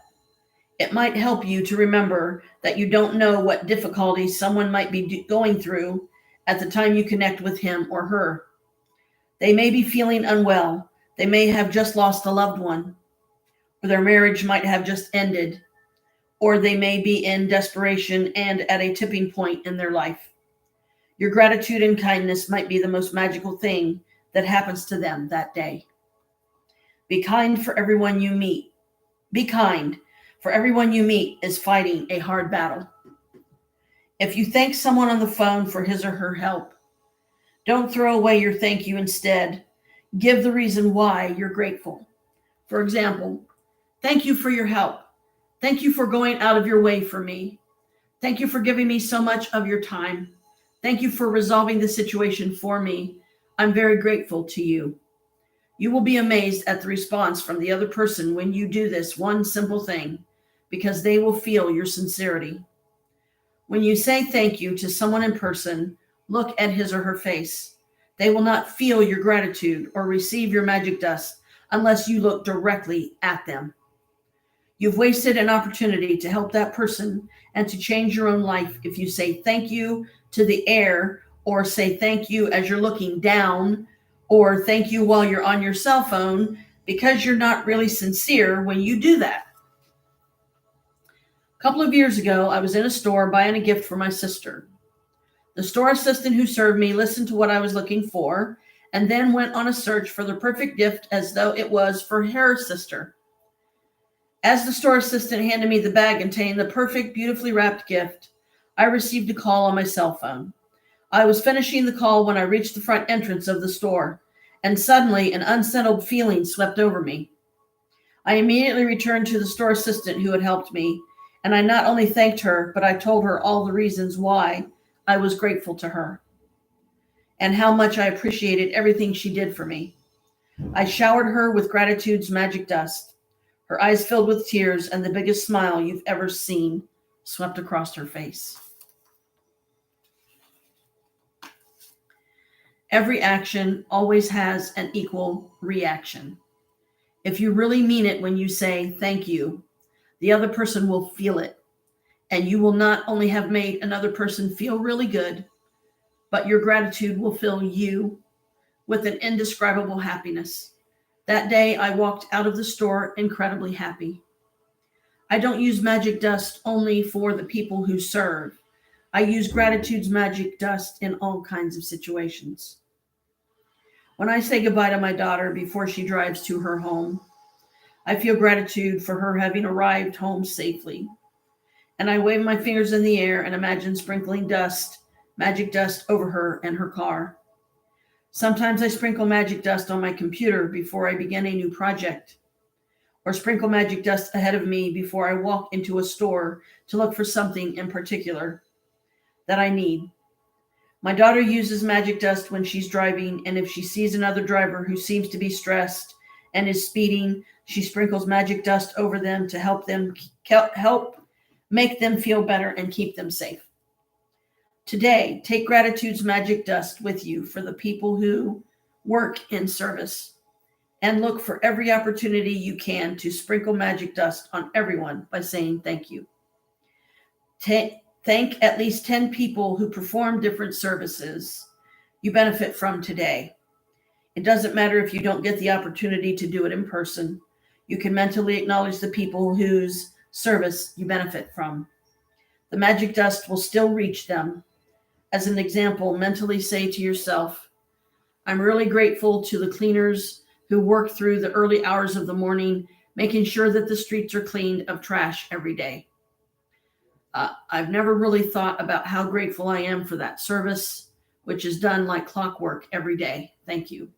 It might help you to remember that you don't know what difficulties someone might be going through at the time you connect with him or her. They may be feeling unwell. They may have just lost a loved one, or their marriage might have just ended, or they may be in desperation and at a tipping point in their life. Your gratitude and kindness might be the most magical thing that happens to them that day. Be kind for everyone you meet. Be kind, for everyone you meet is fighting a hard battle. If you thank someone on the phone for his or her help, don't throw away your thank you. Instead, give the reason why you're grateful. For example, thank you for your help. Thank you for going out of your way for me. Thank you for giving me so much of your time. Thank you for resolving the situation for me. I'm very grateful to you. You will be amazed at the response from the other person when you do this one simple thing, because they will feel your sincerity. When you say thank you to someone in person, look at his or her face. They will not feel your gratitude or receive your magic dust unless you look directly at them. You've wasted an opportunity to help that person and to change your own life if you say thank you to the air, or say thank you as you're looking down, or thank you while you're on your cell phone, because you're not really sincere when you do that. A couple of years ago, I was in a store buying a gift for my sister. The store assistant who served me listened to what I was looking for and then went on a search for the perfect gift as though it was for her sister. As the store assistant handed me the bag containing the perfect, beautifully wrapped gift, I received a call on my cell phone. I was finishing the call when I reached the front entrance of the store, and suddenly an unsettled feeling swept over me. I immediately returned to the store assistant who had helped me, and I not only thanked her, but I told her all the reasons why I was grateful to her and how much I appreciated everything she did for me. I showered her with gratitude's magic dust. Her eyes filled with tears, and the biggest smile you've ever seen swept across her face. Every action always has an equal reaction. If you really mean it when you say thank you, the other person will feel it. And you will not only have made another person feel really good, but your gratitude will fill you with an indescribable happiness. That day, I walked out of the store incredibly happy. I don't use magic dust only for the people who serve. I use gratitude's magic dust in all kinds of situations. When I say goodbye to my daughter before she drives to her home, I feel gratitude for her having arrived home safely. And I wave my fingers in the air and imagine sprinkling dust, magic dust over her and her car. Sometimes I sprinkle magic dust on my computer before I begin a new project, or sprinkle magic dust ahead of me before I walk into a store to look for something in particular that I need. My daughter uses magic dust when she's driving, and if she sees another driver who seems to be stressed and is speeding, she sprinkles magic dust over them to help make them feel better and keep them safe. Today, take gratitude's magic dust with you for the people who work in service, and look for every opportunity you can to sprinkle magic dust on everyone by saying thank you. Thank at least 10 people who perform different services you benefit from today. It doesn't matter if you don't get the opportunity to do it in person. You can mentally acknowledge the people whose service you benefit from. The magic dust will still reach them. As an example, mentally say to yourself, I'm really grateful to the cleaners who work through the early hours of the morning, making sure that the streets are cleaned of trash every day. I've never really thought about how grateful I am for that service, which is done like clockwork every day. Thank you.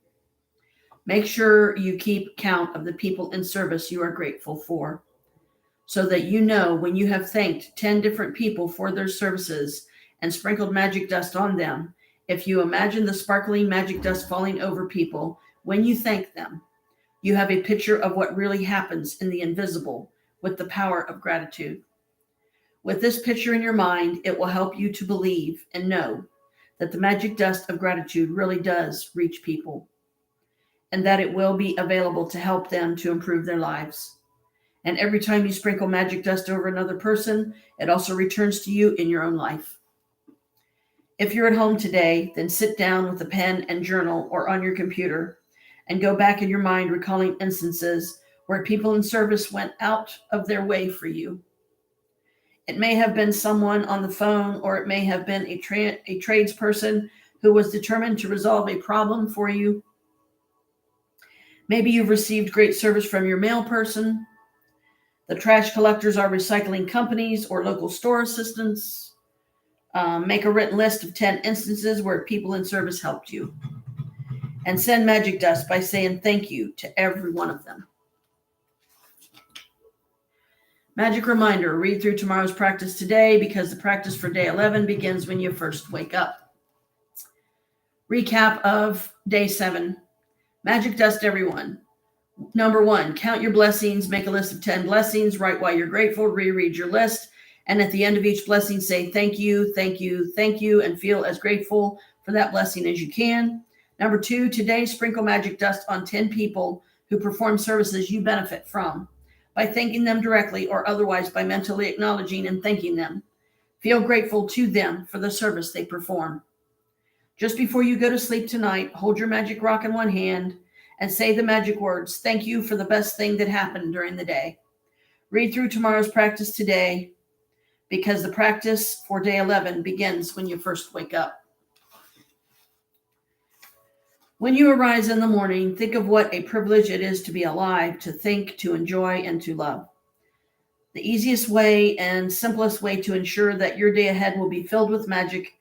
Make sure you keep count of the people in service you are grateful for, so that you know when you have thanked 10 different people for their services and sprinkled magic dust on them. If you imagine the sparkling magic dust falling over people when you thank them, you have a picture of what really happens in the invisible with the power of gratitude. With this picture in your mind, it will help you to believe and know that the magic dust of gratitude really does reach people, and that it will be available to help them to improve their lives. And every time you sprinkle magic dust over another person, it also returns to you in your own life. If you're at home today, then sit down with a pen and journal or on your computer and go back in your mind recalling instances where people in service went out of their way for you. It may have been someone on the phone, or it may have been a tradesperson who was determined to resolve a problem for you. Maybe you've received great service from your mail person. The trash collectors are recycling companies or local store assistants. Make a written list of 10 instances where people in service helped you. And send magic dust by saying thank you to every one of them. Magic reminder, read through tomorrow's practice today because the practice for day 11 begins when you first wake up. Recap of day 7. Magic dust everyone. Number 1, count your blessings. Make a list of 10 blessings. Write why you're grateful. Reread your list. And at the end of each blessing, say thank you, thank you, thank you, and feel as grateful for that blessing as you can. Number 2, today sprinkle magic dust on 10 people who perform services you benefit from by thanking them directly or otherwise by mentally acknowledging and thanking them. Feel grateful to them for the service they perform. Just before you go to sleep tonight, hold your magic rock in one hand and say the magic words, thank you for the best thing that happened during the day. Read through tomorrow's practice today because the practice for day 11 begins when you first wake up. When you arise in the morning, think of what a privilege it is to be alive, to think, to enjoy, and to love. The easiest way and simplest way to ensure that your day ahead will be filled with magic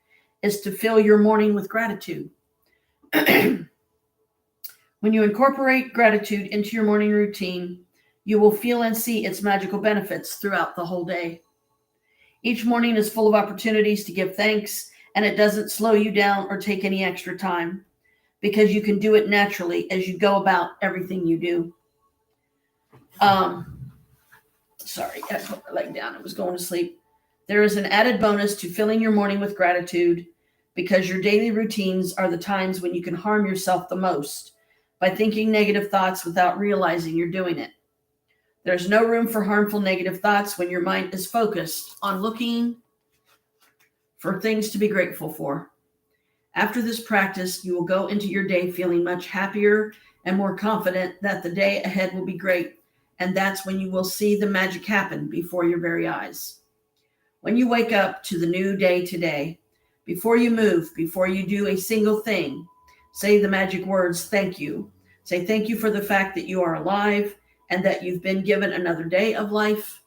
is to fill your morning with gratitude. When you incorporate gratitude into your morning routine, you will feel and see its magical benefits throughout the whole day. Each morning is full of opportunities to give thanks, and it doesn't slow you down or take any extra time, because you can do it naturally as you go about everything you do. Sorry, I put my leg down. I was going to sleep. There is an added bonus to filling your morning with gratitude, because your daily routines are the times when you can harm yourself the most by thinking negative thoughts without realizing you're doing it. There's no room for harmful negative thoughts when your mind is focused on looking for things to be grateful for. After this practice, you will go into your day feeling much happier and more confident that the day ahead will be great, and that's when you will see the magic happen before your very eyes. When you wake up to the new day today, before you move, before you do a single thing, say the magic words, thank you. Say thank you for the fact that you are alive and that you've been given another day of life.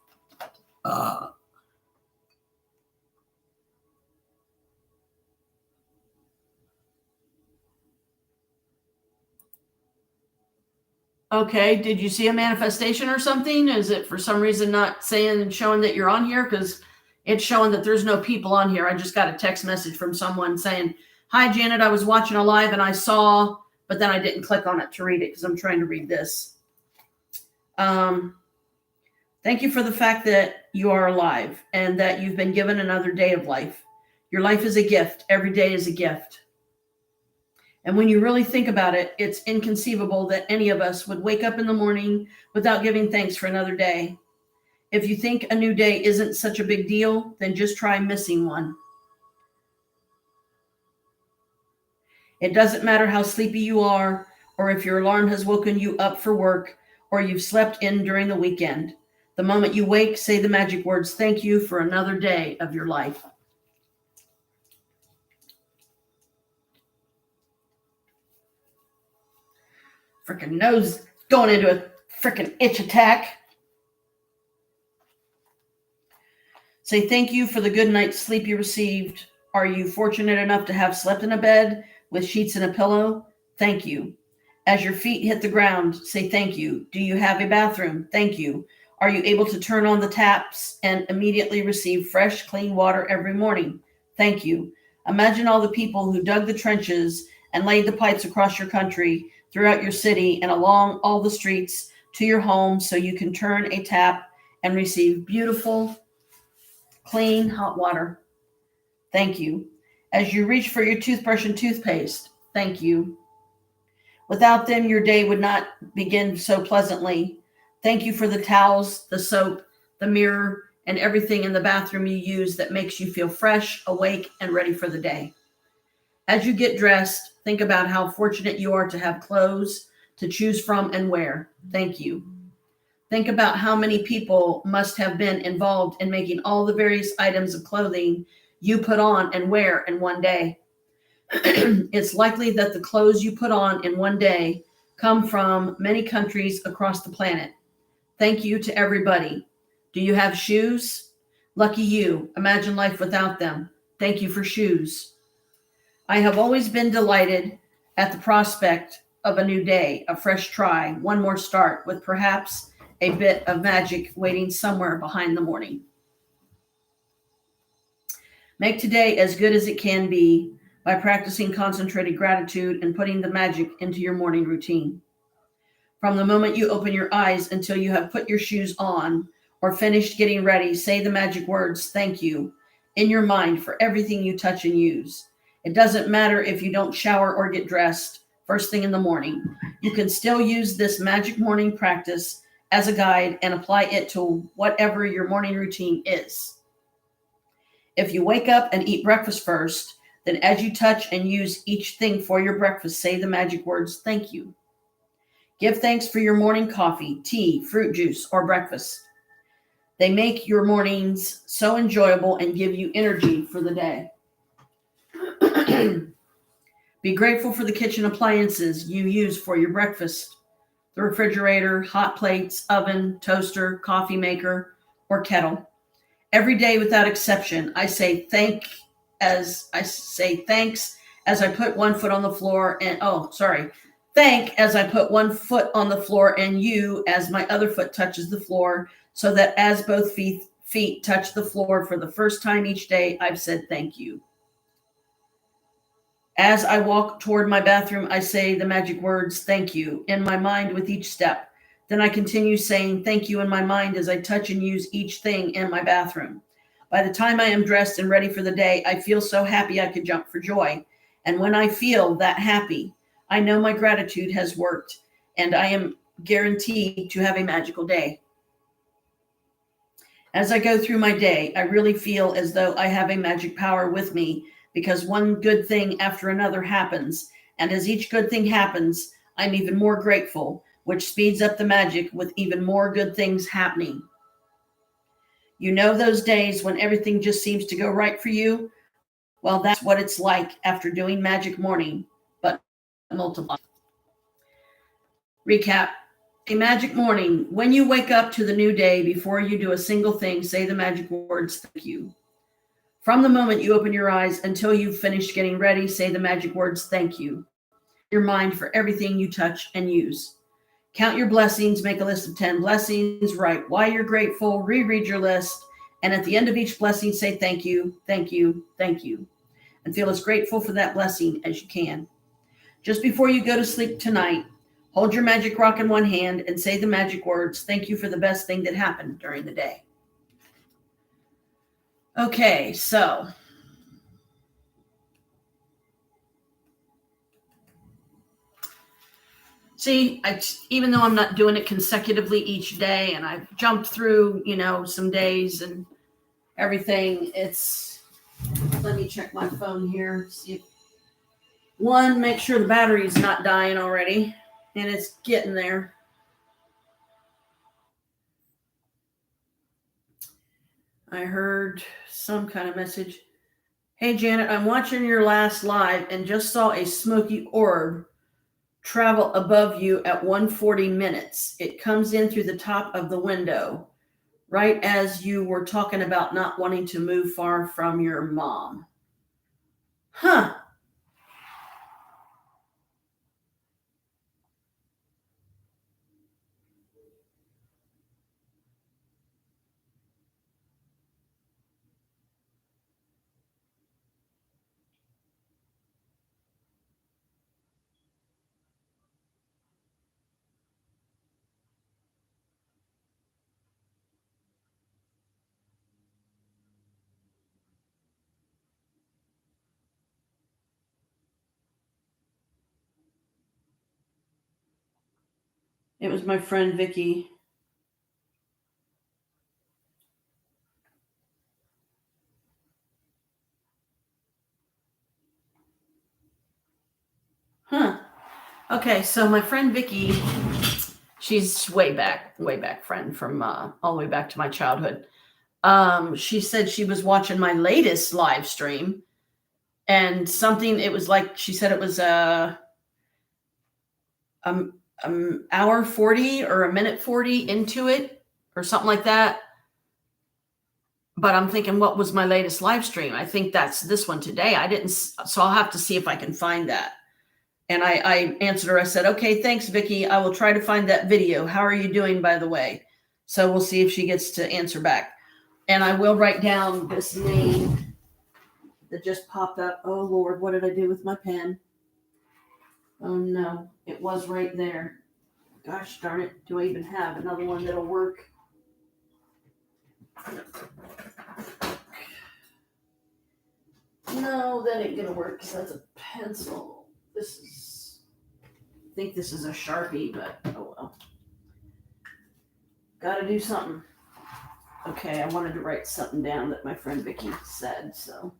Okay, did you see a manifestation or something? Is it for some reason not saying and showing that you're on here? Because it's showing that there's no people on here. I just got a text message from someone saying, hi, Janet, I was watching a live and I saw, but then I didn't click on it to read it because I'm trying to read this. Thank you for the fact that you are alive and that you've been given another day of life. Your life is a gift. Every day is a gift. And when you really think about it, it's inconceivable that any of us would wake up in the morning without giving thanks for another day. If you think a new day isn't such a big deal, then just try missing one. It doesn't matter how sleepy you are, or if your alarm has woken you up for work, or you've slept in during the weekend. The moment you wake, say the magic words, thank you for another day of your life. Freaking nose going into a freaking itch attack. Say thank you for the good night's sleep you received. Are you fortunate enough to have slept in a bed with sheets and a pillow? Thank you. As your feet hit the ground, say thank you. Do you have a bathroom? Thank you. Are you able to turn on the taps and immediately receive fresh, clean water every morning? Thank you. Imagine all the people who dug the trenches and laid the pipes across your country, throughout your city, and along all the streets to your home so you can turn a tap and receive beautiful, clean, hot water. Thank you. As you reach for your toothbrush and toothpaste, thank you. Without them, your day would not begin so pleasantly. Thank you for the towels, the soap, the mirror, and everything in the bathroom you use that makes you feel fresh, awake, and ready for the day. As you get dressed, think about how fortunate you are to have clothes to choose from and wear. Thank you. Think about how many people must have been involved in making all the various items of clothing you put on and wear in one day. It's likely that the clothes you put on in one day come from many countries across the planet. Thank you to everybody. Do you have shoes? Lucky you. Imagine life without them. Thank you for shoes. I have always been delighted at the prospect of a new day, a fresh try, one more start, with perhaps a bit of magic waiting somewhere behind the morning. Make today as good as it can be by practicing concentrated gratitude and putting the magic into your morning routine. From the moment you open your eyes until you have put your shoes on or finished getting ready, say the magic words, thank you, in your mind for everything you touch and use. It doesn't matter if you don't shower or get dressed first thing in the morning. You can still use this magic morning practice as a guide and apply it to whatever your morning routine is. If you wake up and eat breakfast first, then as you touch and use each thing for your breakfast, say the magic words, thank you. Give thanks for your morning coffee, tea, fruit juice, or breakfast. They make your mornings so enjoyable and give you energy for the day. Be grateful for the kitchen appliances you use for your breakfast. The refrigerator, hot plates, oven, toaster, coffee maker, or kettle. Every day without exception, I say thanks as I put one foot on the floor thank as I put one foot on the floor and you as my other foot touches the floor, so that as both feet touch the floor for the first time each day, I've said thank you. As I walk toward my bathroom, I say the magic words, thank you, in my mind with each step. Then I continue saying thank you in my mind as I touch and use each thing in my bathroom. By the time I am dressed and ready for the day, I feel so happy I could jump for joy. And when I feel that happy, I know my gratitude has worked and I am guaranteed to have a magical day. As I go through my day, I really feel as though I have a magic power with me, because one good thing after another happens. And as each good thing happens, I'm even more grateful, which speeds up the magic with even more good things happening. You know those days when everything just seems to go right for you? Well, that's what it's like after doing Magic Morning, but multiply. Recap. A magic morning. When you wake up to the new day, before you do a single thing, say the magic words, thank you. From the moment you open your eyes until you've finished getting ready, say the magic words, thank you. Your mind for everything you touch and use. Count your blessings, make a list of 10 blessings, write why you're grateful, reread your list, and at the end of each blessing, say thank you, thank you, thank you, and feel as grateful for that blessing as you can. Just before you go to sleep tonight, hold your magic rock in one hand and say the magic words, thank you for the best thing that happened during the day. Okay, so see, even though I'm not doing it consecutively each day and I've jumped through, some days and everything, let me check my phone here, see if, make sure the battery's not dying already, and it's getting there. I heard some kind of message. Hey, Janet, I'm watching your last live and just saw a smoky orb travel above you at 140 minutes. It comes in through the top of the window, right as you were talking about not wanting to move far from your mom. Huh. It was my friend Vicky. Huh. Okay, so my friend Vicky, she's way back friend from all the way back to my childhood. She said she was watching my latest live stream, and it was like, she said it was hour 40 or a minute 40 into it or something like that. But I'm thinking, what was my latest live stream? I think that's this one today. So I'll have to see if I can find that. And I answered her. I said, okay, thanks, Vicky. I will try to find that video. How are you doing, by the way? So we'll see if she gets to answer back. And I will write down this name that just popped up. Oh, Lord, what did I do with my pen? Oh, no, it was right there. Gosh darn it. Do I even have another one that'll work? No, that ain't going to work because that's a pencil. I think this is a Sharpie, but oh well. Gotta do something. Okay, I wanted to write something down that my friend Vicky said, so.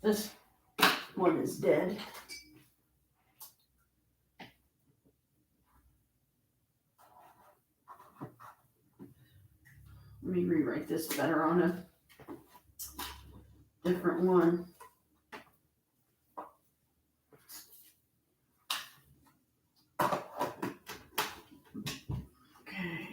This one is dead. Let me rewrite this better on a different one. Okay.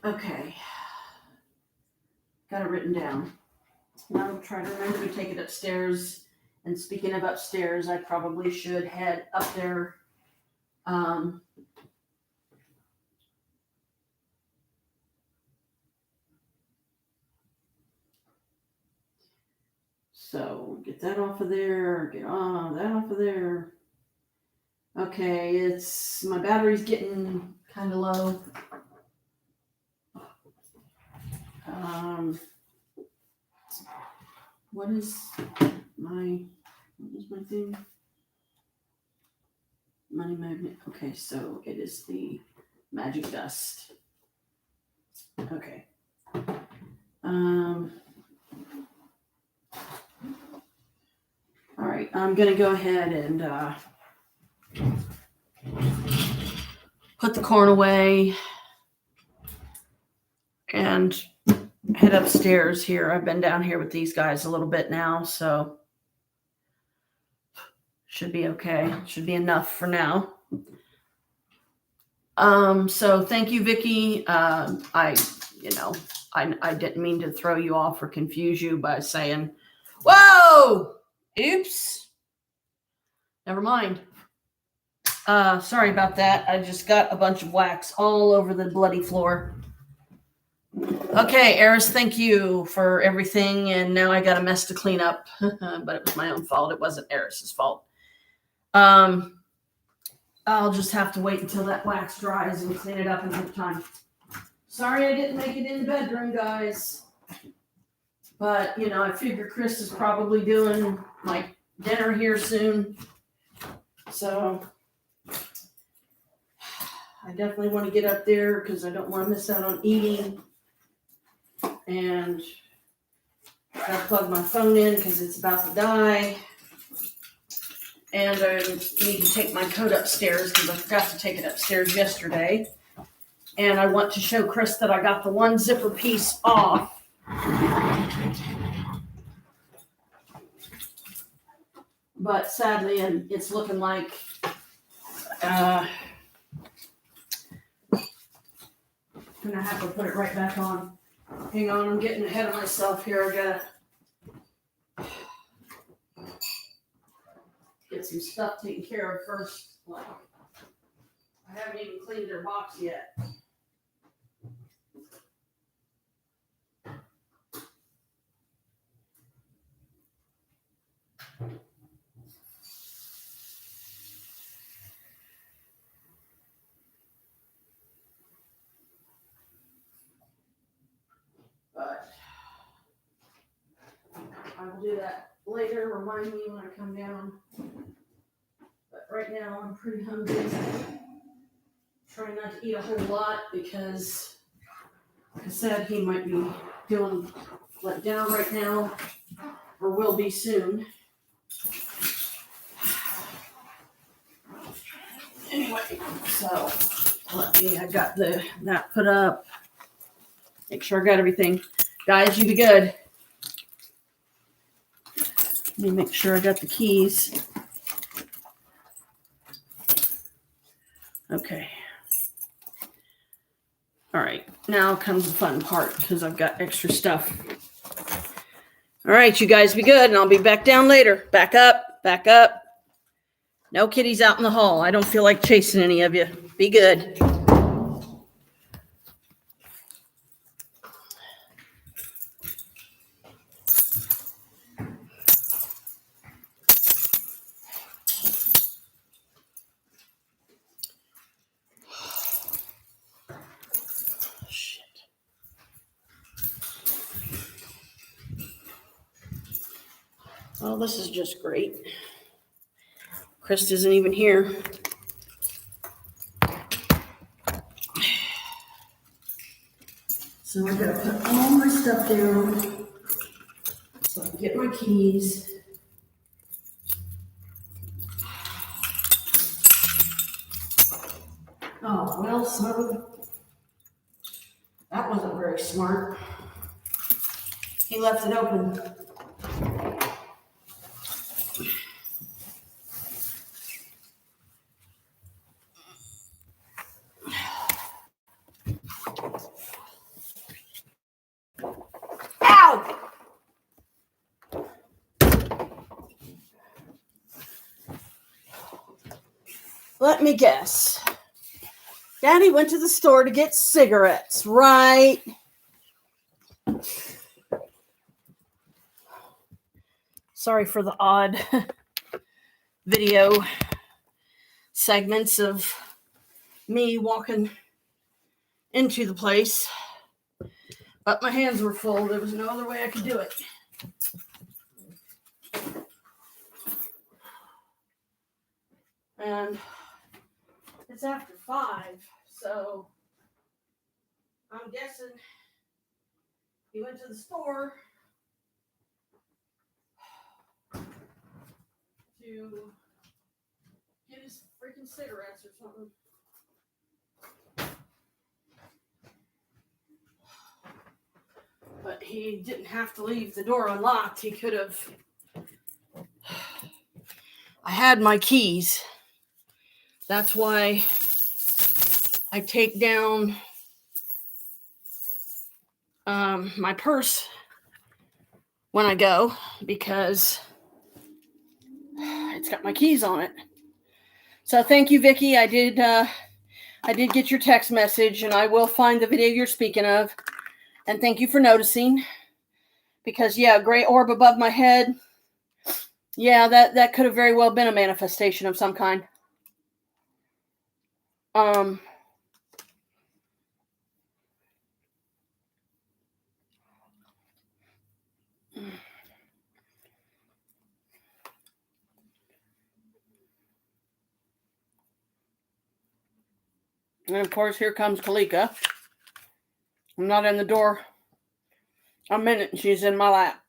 Okay. Got it written down. Now I'll try to remember to take it upstairs. And speaking of upstairs, I probably should head up there. So get that off of there, get that off of there. Okay, it's my battery's getting kind of low. What is my thing? Money magnet. Okay, so it is the magic dust. Okay. All right, I'm gonna go ahead and put the corn away and head upstairs here. I've been down here with these guys a little bit now, so should be okay. Should be enough for now. So thank you, Vicky. I didn't mean to throw you off or confuse you by saying, whoa, oops. Never mind. Sorry about that. I just got a bunch of wax all over the bloody floor. Okay, Eris, thank you for everything. And now I got a mess to clean up, but it was my own fault. It wasn't Eris's fault. I'll just have to wait until that wax dries and clean it up in good time. Sorry I didn't make it in the bedroom, guys. But, I figure Chris is probably doing my dinner here soon. So I definitely want to get up there because I don't want to miss out on eating. And I gotta plug my phone in because it's about to die. And I need to take my coat upstairs because I forgot to take it upstairs yesterday. And I want to show Chris that I got the one zipper piece off. But sadly, and it's looking like I'm gonna have to put it right back on. Hang on, I'm getting ahead of myself here. I gotta get some stuff taken care of first. Like, I haven't even cleaned their box yet. But I will do that later. Remind me when I come down. But right now I'm pretty hungry. Trying not to eat a whole lot because, like I said, he might be feeling let down right now, or will be soon. Anyway, so I got that put up. Make sure I got everything. Guys, you be good. Let me make sure I got the keys. Okay. All right, now comes the fun part because I've got extra stuff. All right, you guys be good, and I'll be back down later. Back up, back up. No kitties out in the hall. I don't feel like chasing any of you. Be good. Well, this is just great. Chris isn't even here. So I gotta put all my stuff down so I can get my keys. Oh, well, son, that wasn't very smart. He left it open. Ow! Let me guess. Daddy went to the store to get cigarettes, right? Sorry for the odd video segments of me walking into the place. But my hands were full. There was no other way I could do it. And it's after 5, so I'm guessing he went to the store to get his freaking cigarettes or something. But he didn't have to leave the door unlocked. He could have. I had my keys. That's why I take down my purse when I go, because it's got my keys on it. So thank you, Vicky. I did get your text message, and I will find the video you're speaking of. And thank you for noticing, because yeah, gray orb above my head. Yeah, that could have very well been a manifestation of some kind. And of course, here comes Kalika. I'm not in the door a minute, and she's in my lap.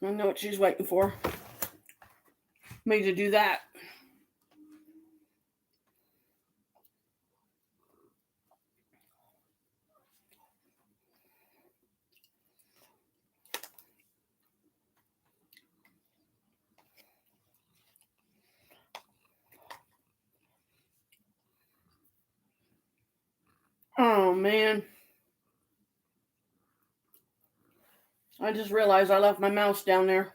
I know what she's waiting for. Me to do that. Oh, man. I just realized I left my mouse down there.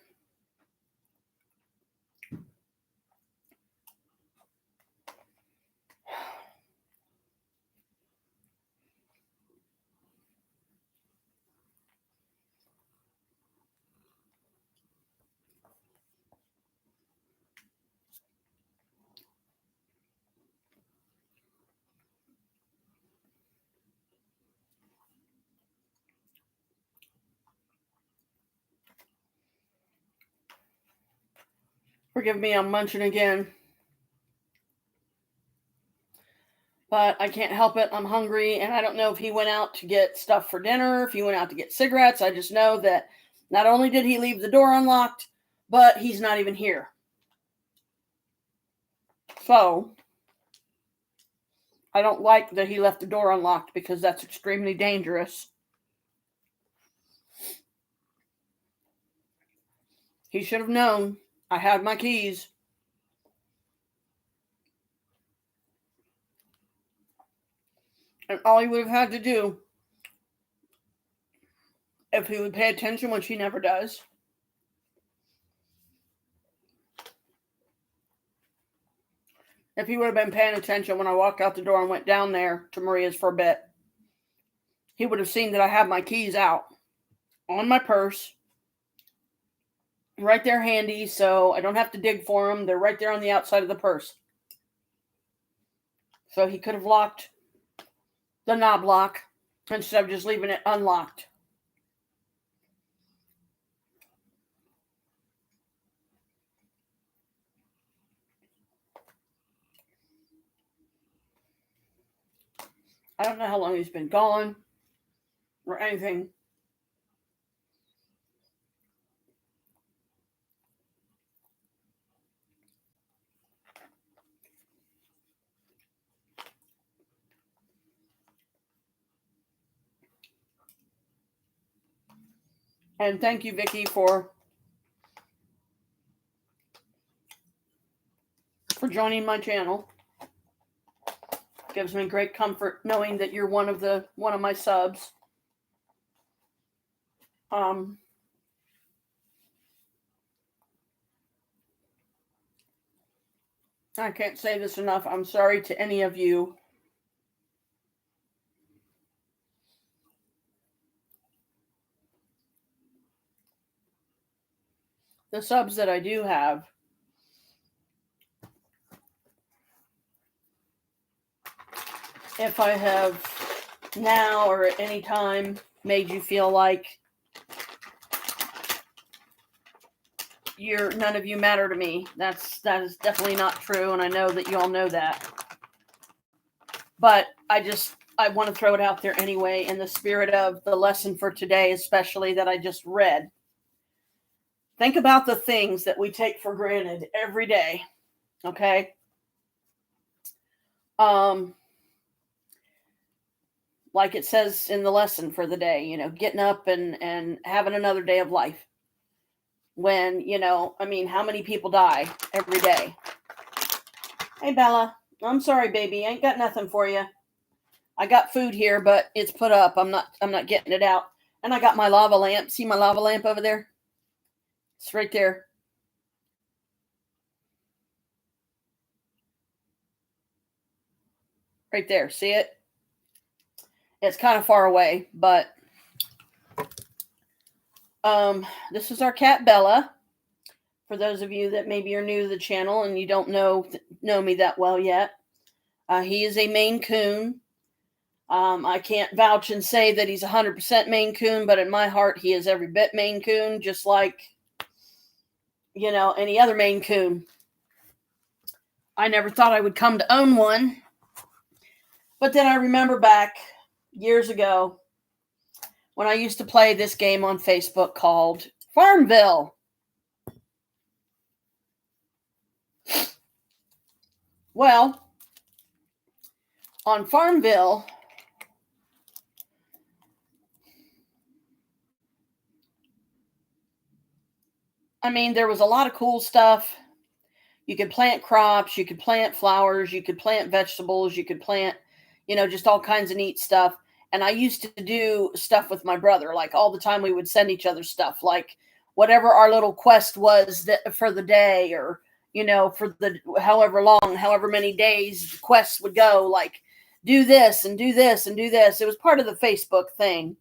Forgive me, I'm munching again. But I can't help it. I'm hungry, and I don't know if he went out to get stuff for dinner, if he went out to get cigarettes. I just know that not only did he leave the door unlocked, but he's not even here. So, I don't like that he left the door unlocked, because that's extremely dangerous. He should have known I had my keys. And all he would have had to do, if he would pay attention, which he never does, if he would have been paying attention when I walked out the door and went down there to Maria's for a bit, he would have seen that I have my keys out on my purse, right there handy, so I don't have to dig for them. They're right there on the outside of the purse. So he could have locked the knob lock instead of just leaving it unlocked. I don't know how long he's been gone or anything. And thank you, Vicky, for joining my channel. Gives me great comfort knowing that you're one of my subs. I can't say this enough. I'm sorry to any of you the subs that I do have. If I have now or at any time made you feel like none of you matter to me, that is definitely not true, and I know that you all know that. But I want to throw it out there anyway in the spirit of the lesson for today, especially that I just read. Think about the things that we take for granted every day, okay? Like it says in the lesson for the day, getting up and having another day of life. When, how many people die every day? Hey, Bella, I'm sorry, baby. I ain't got nothing for you. I got food here, but it's put up. I'm not getting it out. And I got my lava lamp. See my lava lamp over there? It's right there. Right there. See it? It's kind of far away, but this is our cat Bella. For those of you that maybe are new to the channel and you don't know me that well yet, he is a Maine Coon. I can't vouch and say that he's 100% Maine Coon, but in my heart, he is every bit Maine Coon, just like, any other Maine Coon. I never thought I would come to own one, but then I remember back years ago when I used to play this game on Facebook called Farmville. Well, on Farmville, there was a lot of cool stuff. You could plant crops, you could plant flowers, you could plant vegetables, you could plant, just all kinds of neat stuff. And I used to do stuff with my brother, like all the time we would send each other stuff, like whatever our little quest was for the day, or, for the however many days the quests would go, like do this and do this and do this. It was part of the Facebook thing.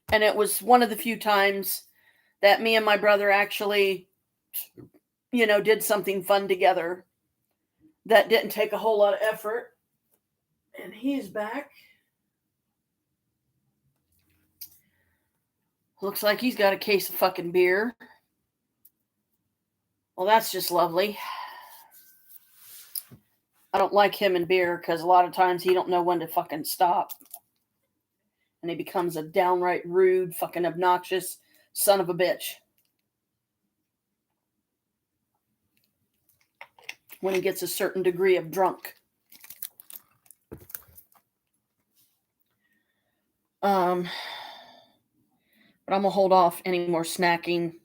And it was one of the few times that me and my brother actually, did something fun together that didn't take a whole lot of effort. And he's back. Looks like he's got a case of fucking beer. Well, that's just lovely. I don't like him and beer because a lot of times he don't know when to fucking stop. And he becomes a downright rude, fucking obnoxious son of a bitch when he gets a certain degree of drunk. But I'm gonna hold off any more snacking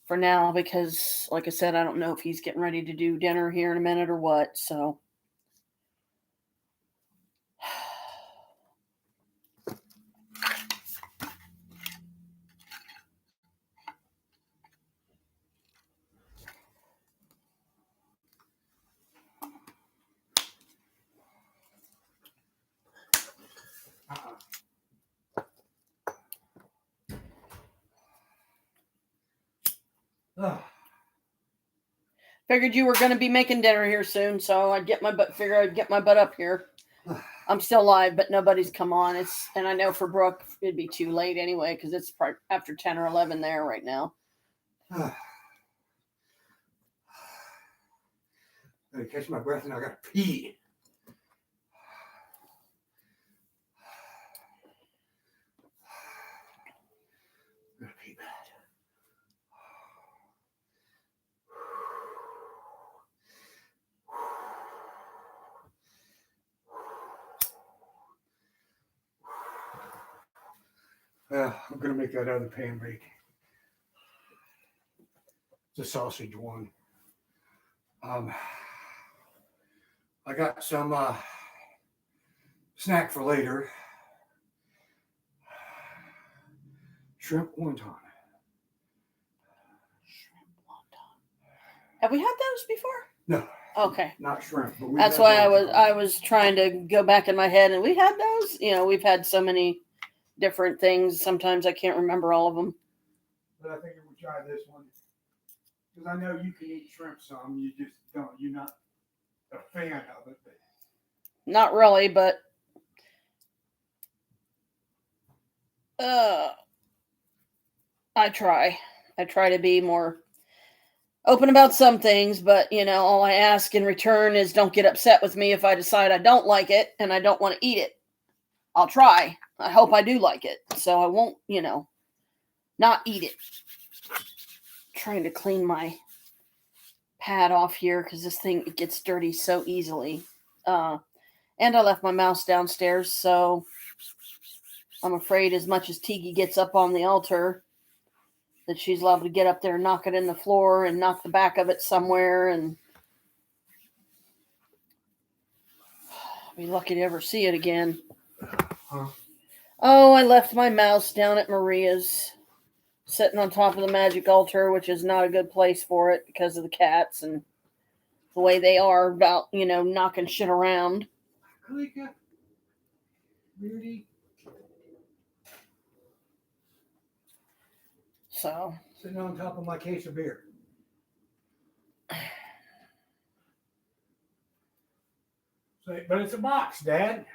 for now because, like I said, I don't know if he's getting ready to do dinner here in a minute or what, so. Figured you were going to be making dinner here soon, so I'd get my butt up here. I'm still live, but nobody's come on. And I know for Brooke it'd be too late anyway because it's after 10 or 11 there right now. I catch my breath and I gotta pee. Gotta pee bad. I'm gonna make that other pan bake. It's a sausage one. I got some snack for later. Shrimp wonton. Have we had those before? No, Okay. not shrimp. But we That's had why I wonton. was trying to go back in my head, and we had those. You know, we've had so many different things. Sometimes I can't remember all of them. But I think we try this one because I know you can eat shrimp some. You just don't. You're not a fan of it. But Not really, but I try. I try to be more open about some things, but you know, all I ask in return is don't get upset with me if I decide I don't like it and I don't want to eat it. I'll try. I hope I do like it. So I won't, you know, not eat it. Trying to clean my pad off here because this thing it gets dirty so easily. And I left my mouse downstairs, so I'm afraid as much as Tiki gets up on the altar that she's liable to get up there and knock it in the floor and knock the back of it somewhere, and I'll be lucky to ever see it again. Huh? Oh, I left my mouse down at Maria's, sitting on top of the magic altar, which is not a good place for it because of the cats and the way they are about, you know, knocking shit around. Kalika, Beauty, So, sitting on top of my case of beer. So, but it's a box, Dad.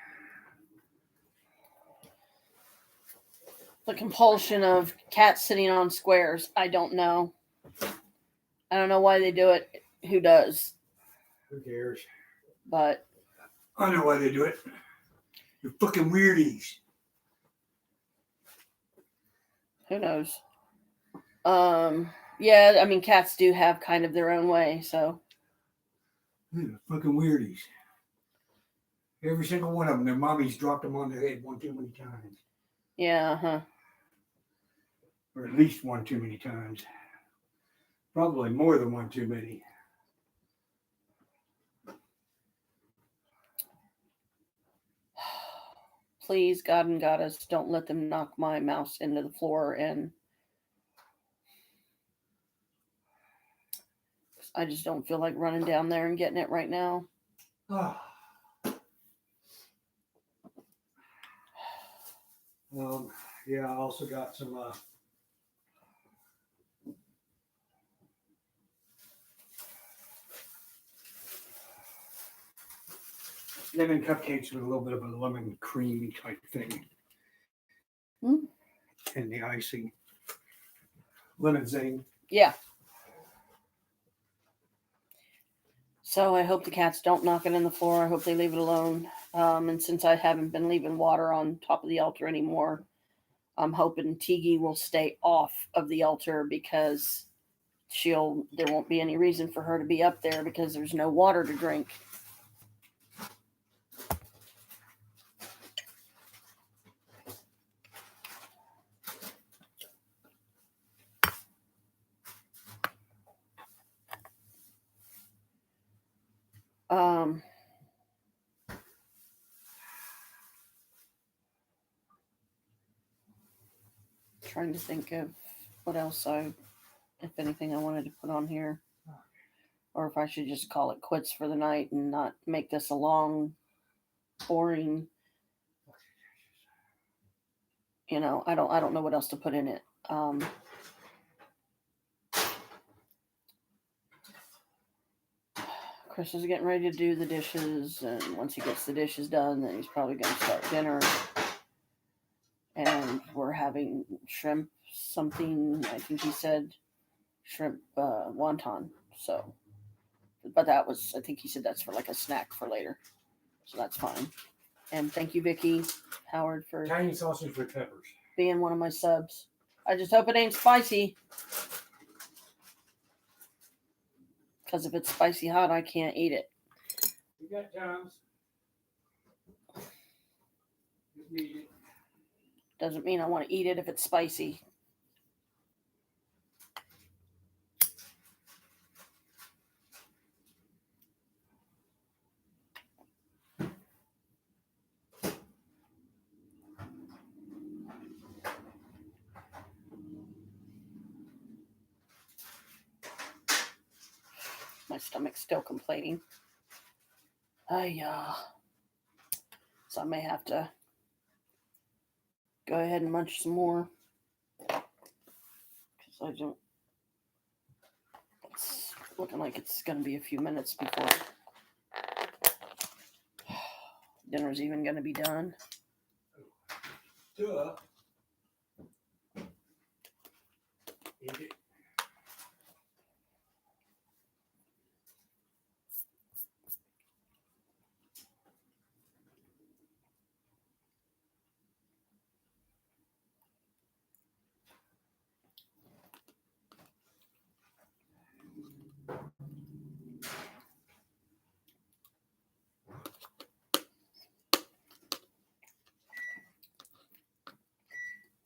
the compulsion of cats sitting on squares, I don't know. I don't know why they do it. Who does? Who cares? But I know why they do it. You're fucking weirdies. who knows? Yeah, I mean, cats do have kind of their own way, so. You're fucking weirdies. Every single one of them, their mommies dropped them on their head one too many times. Yeah, huh. Or at least one too many times. Probably more than one too many. Please, God and Goddess, don't let them knock my mouse into the floor, and I just don't feel like running down there and getting it right now. Ah. Yeah, I also got some lemon cupcakes with a little bit of a lemon cream type thing. Hmm? And the icing. Lemon zing. Yeah. So I hope the cats don't knock it in the floor. I hope they leave it alone. And since I haven't been leaving water on top of the altar anymore, I'm hoping Tiki will stay off of the altar because there won't be any reason for her to be up there because there's no water to drink. Trying to think of what else if anything I wanted to put on here, or if I should just call it quits for the night and not make this a long, boring. You know, I don't know what else to put in it. Chris is getting ready to do the dishes, and once he gets the dishes done, then he's probably going to start dinner. And we're having shrimp something, I think he said shrimp wonton. So, but that was, I think he said that's for like a snack for later. So that's fine. And thank you, Vicky Howard, for Italian sausage with peppers. being one of my subs. I just hope it ain't spicy. Because if it's spicy hot, I can't eat it. You got times. Just need it. Doesn't mean I want to eat it if it's spicy. My stomach's still complaining. So I may have to go ahead and munch some more. Because I don't. It's looking like it's going to be a few minutes before dinner's even going to be done. Duh. Eat it.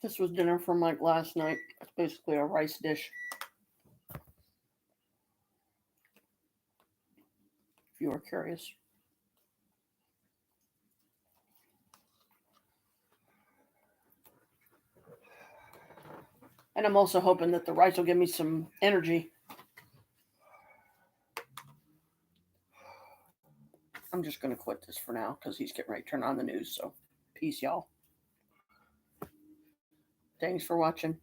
This was dinner for Mike last night. It's basically a rice dish. If you were curious. And I'm also hoping that the rice will give me some energy. I'm just going to quit this for now because he's getting ready to turn on the news. So, peace, y'all. Thanks for watching.